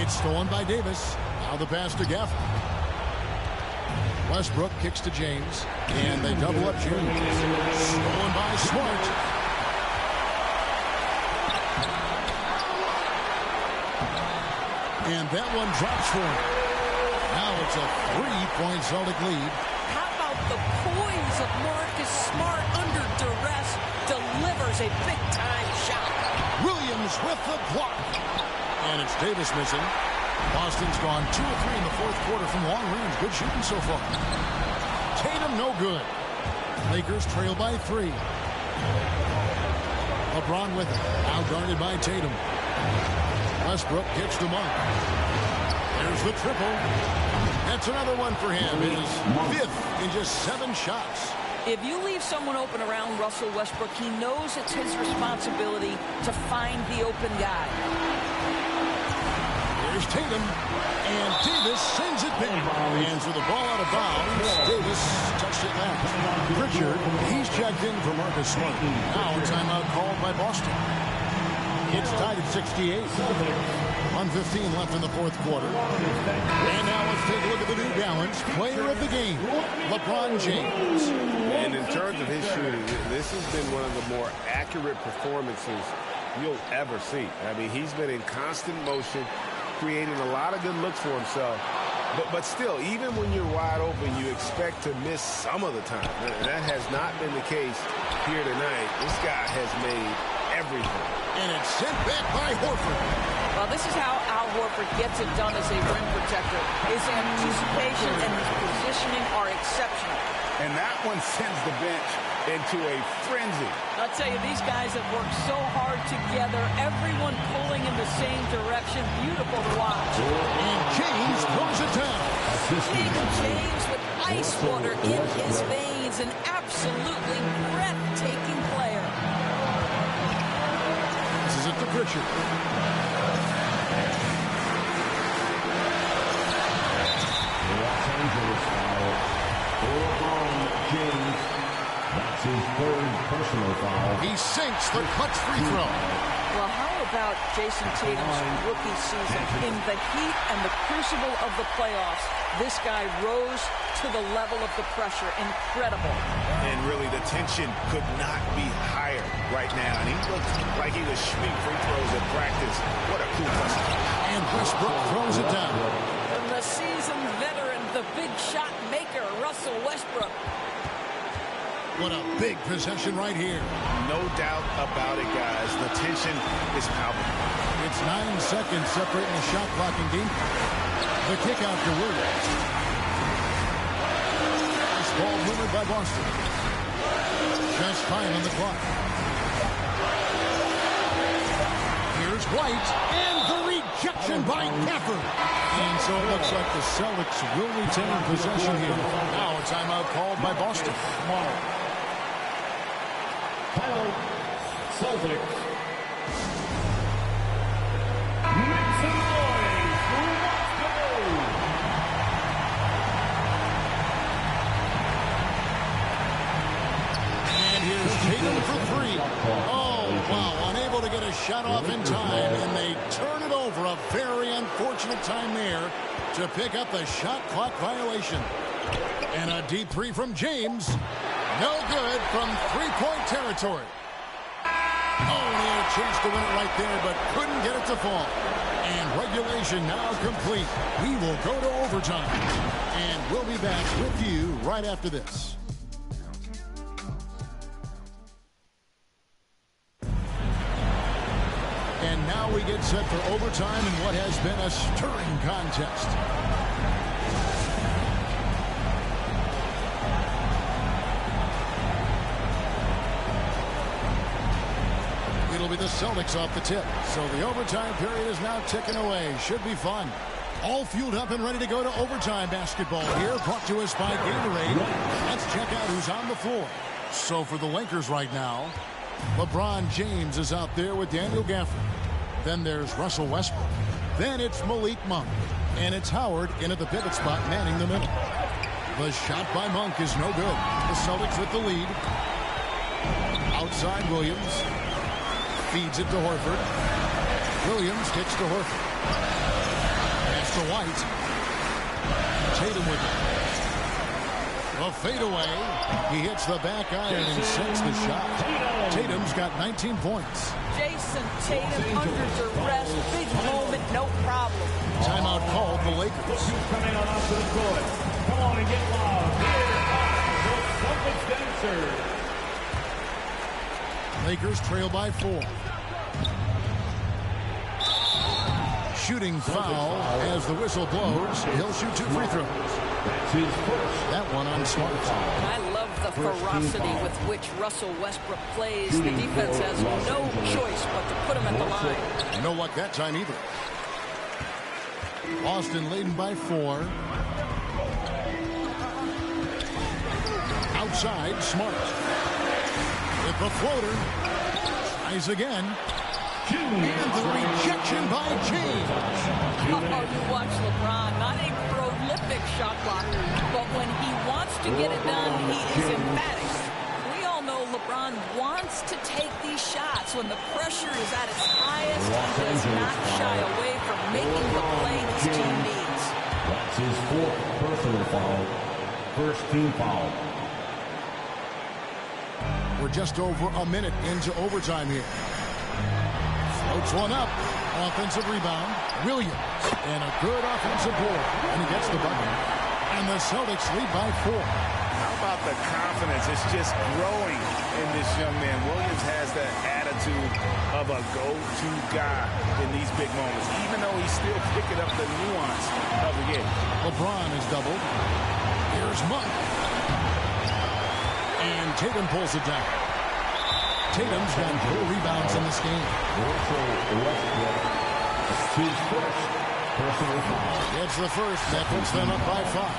It's stolen by Davis. Now the pass to Gafford. Westbrook kicks to James, and they double up James. Stolen by Smart. And that one drops for him. Now it's a 3-point Celtic lead. How about the poise of Marcus Smart under duress delivers a big-time shot. Williams with the block. And it's Davis missing. Boston's gone 2 of 3 in the 4th quarter from long range. Good shooting so far. Tatum no good. Lakers trail by 3. LeBron with it. Now guarded by Tatum. Westbrook kicks to Monk. There's the triple. That's another one for him. His 5th in just 7 shots. If you leave someone open around Russell Westbrook, he knows it's his responsibility to find the open guy. There's Tatum, and Davis sends it back. And for the ball out of bounds, Davis touched it last. Pritchard, he's checked in for Marcus Smart. Now a timeout called by Boston. It's tied at 68. 1:15 left in the 4th quarter. And now let's take a look at the New Balance player of the game, LeBron James. And in terms of his shooting, this has been one of the more accurate performances you'll ever see. I mean, he's been in constant motion, creating a lot of good looks for himself. But still, even when you're wide open, you expect to miss some of the time. That has not been the case here tonight. This guy has made everything. And it's sent back by Horford. Well, this is how Al Horford gets it done as a rim protector. His anticipation and his positioning are exceptional. And that one sends the bench into a frenzy. I'll tell you, these guys have worked so hard together, everyone pulling in the same direction. Beautiful to watch. And James throws it down. King James with ice water in his veins, an absolutely breathtaking player. This is it to Pritchard. Los Angeles foul. LeBron James. That's his third personal foul. He sinks the clutch free throw. Well, how about Jason Tatum's rookie season? In the heat and the crucible of the playoffs, this guy rose to the level of the pressure. Incredible. And really, the tension could not be higher right now. And he looked like he was shooting free throws at practice. What a cool hustle. And Westbrook throws it down. And the seasoned veteran, the big shot maker, Russell Westbrook. What a big possession right here. No doubt about it, guys. The tension is palpable. It's 9 seconds separating the shot clock and game. The kick out to Williams. This ball moved by Boston. Just 5 on the clock. Here's White. And the rejection by Gafford. And so it looks like the Celtics will retain possession here. Now a timeout called by Boston. Timeout, Celtics. Make some noise for Westbrook. And here's Tatum for 3. Oh, wow, unable to get a shot off in time, and they turn it over. A very unfortunate time there to pick up the shot clock violation. And a deep 3 from James. No good from three-point territory. Oh, he had a chance to win it right there, but couldn't get it to fall. And regulation now complete. We will go to overtime. And we'll be back with you right after this. And now we get set for overtime in what has been a stirring contest. It'll be the Celtics off the tip. So the overtime period is now ticking away. Should be fun. All fueled up and ready to go to overtime basketball here. Brought to us by Gatorade. Let's check out who's on the floor. So for the Lakers right now, LeBron James is out there with Daniel Gafford. Then there's Russell Westbrook. Then it's Malik Monk. And it's Howard in at the pivot spot, manning the middle. The shot by Monk is no good. The Celtics with the lead. Outside Williams. Feeds it to Horford. Williams kicks to Horford. Pass to White. Tatum with it. A fadeaway. He hits the back iron and sinks the shot. Tatum's got 19 points. Jason Tatum under duress. Big moment, no problem. Timeout called the Lakers. Coming on off to the court. Come on and get loud. Here are the Celtics dancers. Lakers trail by 4. Shooting foul as the whistle blows. He'll shoot 2 free throws. That one on Smart. I love the ferocity with which Russell Westbrook plays. The defense has no choice but to put him at the line. No luck that time either. Boston leading by 4. Outside, Smart. With the floater. Tries again. And the rejection by James. Oh, you watch LeBron, not a prolific shot blocker, but when he wants to get it done, he is emphatic. We all know LeBron wants to take these shots. When the pressure is at its highest, he does not shy away from making the play his team needs. That's his 4th personal foul. First team foul. We're just over a minute into overtime here. Floats one up. Offensive rebound. Williams. And a good offensive board. And he gets the bucket. And the Celtics lead by 4. How about the confidence? It's just growing in this young man. Williams has that attitude attitude of a go-to guy in these big moments, even though he's still picking up the nuance of the game. LeBron is doubled. Here's Monk. And Tatum pulls it down. Tatum's got 4 rebounds in this game. It's the first. That puts them up by 5.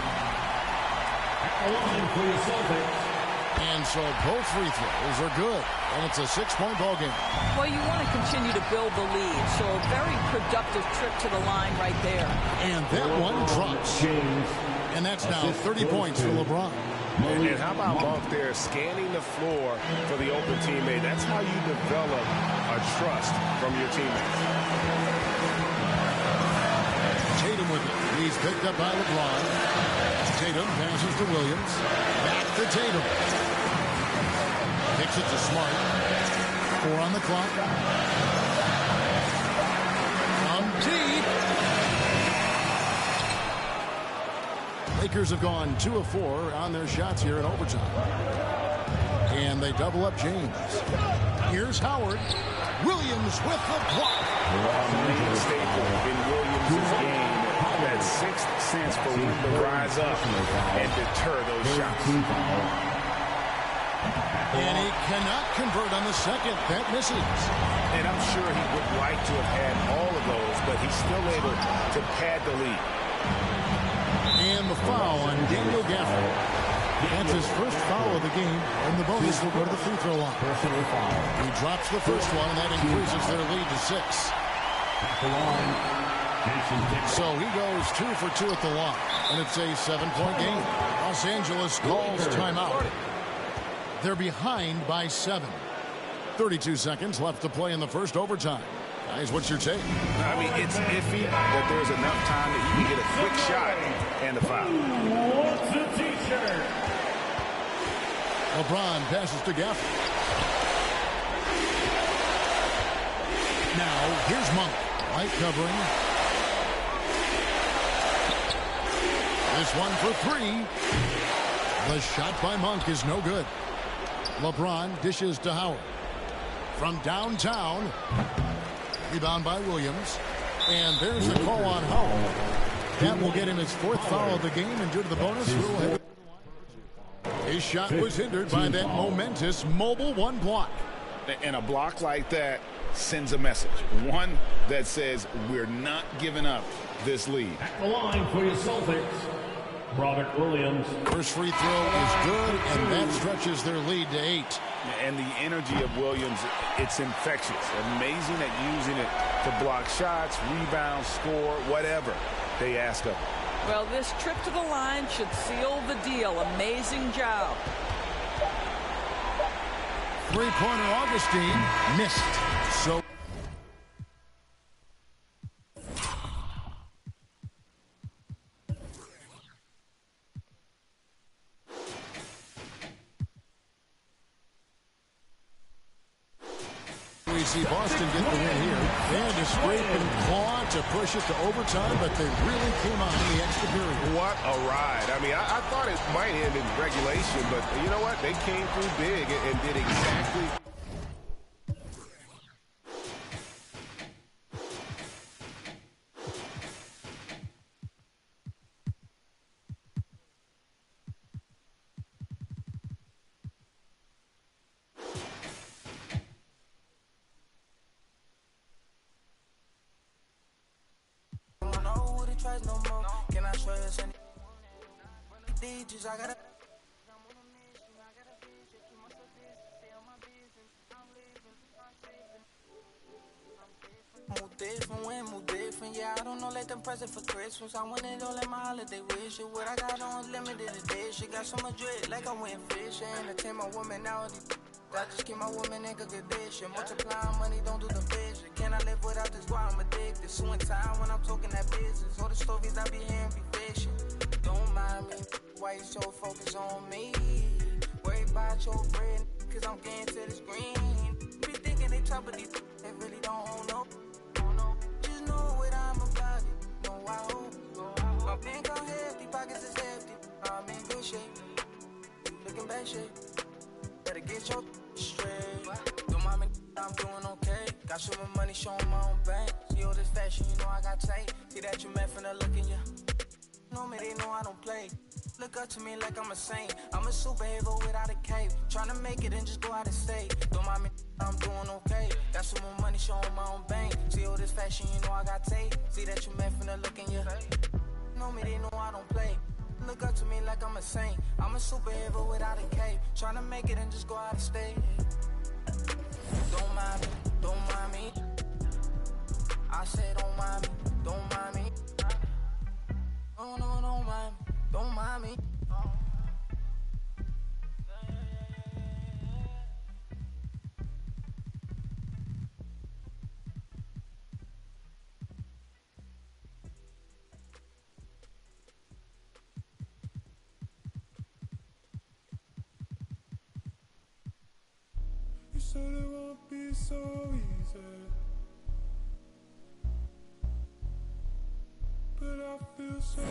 And so both free throws are good. And it's a 6-point ball game. Well, you want to continue to build the lead. So a very productive trip to the line right there. And that one drops. And that's now 30 points for LeBron. And how about Monk there scanning the floor for the open teammate? That's how you develop a trust from your teammates. Tatum with it. He's picked up by LeBron. Tatum passes to Williams. Back to Tatum. Kicks it to Smart. 4 on the clock. From deep. Lakers have gone 2 of 4 on their shots here in overtime. And they double up James. Here's Howard. Williams with the block. Main staple in Williams' game. That 6th sense for him to rise up and deter those shots. And he cannot convert on the second. That misses. And I'm sure he would like to have had all of those, but he's still able to pad the lead. And the foul on Daniel Gafford. That's his first foul of the game, and the bonus will go to the free throw line. He drops the first one, and that increases their lead to 6. So he goes 2 for 2 at the line, and it's a 7-point game. Los Angeles calls timeout. They're behind by 7. 32 seconds left to play in the first overtime. Guys, what's your take? I mean, it's iffy that there's enough time that you can get a quick shot and a foul. What's the t-shirt? LeBron passes to Gafford. Now, here's Monk. Light covering. This one for 3. The shot by Monk is no good. LeBron dishes to Howard. From downtown. Rebound by Williams. And there's the call on Howard. That will get him his 4th foul of the game, and due to the bonus rule, his shot was hindered by that momentous mobile 1 block. And a block like that sends a message. One that says we're not giving up this lead. At the line for your Celtics, Robert Williams. First free throw is good, and that stretches their lead to 8. And the energy of Williams, it's infectious. Amazing at using it to block shots, rebound, score, whatever they ask of him. Well, this trip to the line should seal the deal. Amazing job. 3-pointer Augustine missed. So we see Boston get the win here. They had to scrape and claw to push it to overtime, but they really came on in the extra period. What a ride. I mean, I thought it might end in regulation, but you know what? They came through big and did exactly. I gotta move different, when move different. Yeah, I don't know, let them present for Christmas. I want it all in my holiday wish. What I got on limited edition. Got so much dread, like I went fishing. I take my woman out. I just keep my woman in good condition. Multiplying money, don't do the vision. Can I live without this? Why I'm addicted. So in time when I'm talking that business. All the stories I be hearing be fiction. Don't mind me. Why you so focused on me? Worry about your bread, cause I'm getting to this green. Be thinking they top of these, they really don't know. Just know what I'm about it. Know I hope. My bank account hefty, pockets is hefty. I'm in good shape. You looking bad shape. Better get your straight. Don't mind me. I'm doing okay. Got so much money, showing my own bank. See all this fashion, you know I got tape. See that you meant from the look in you. Know me, they know I don't play. Look up to me like I'm a saint. I'm a superhero without a cape. Tryna make it and just go out of state. Don't mind me, I'm doing okay. Got some more money, showing my own bank. See all this fashion, you know I got tape. See that you meant from the look in you. Know me, they know I don't play. Look up to me like I'm a saint. I'm a superhero without a cape. Tryna make it and just go out of state. Don't mind me, don't mind me. I said don't mind me, don't mind me. Oh no, don't mind me, don't mind me. You said it won't be so easy, but I feel so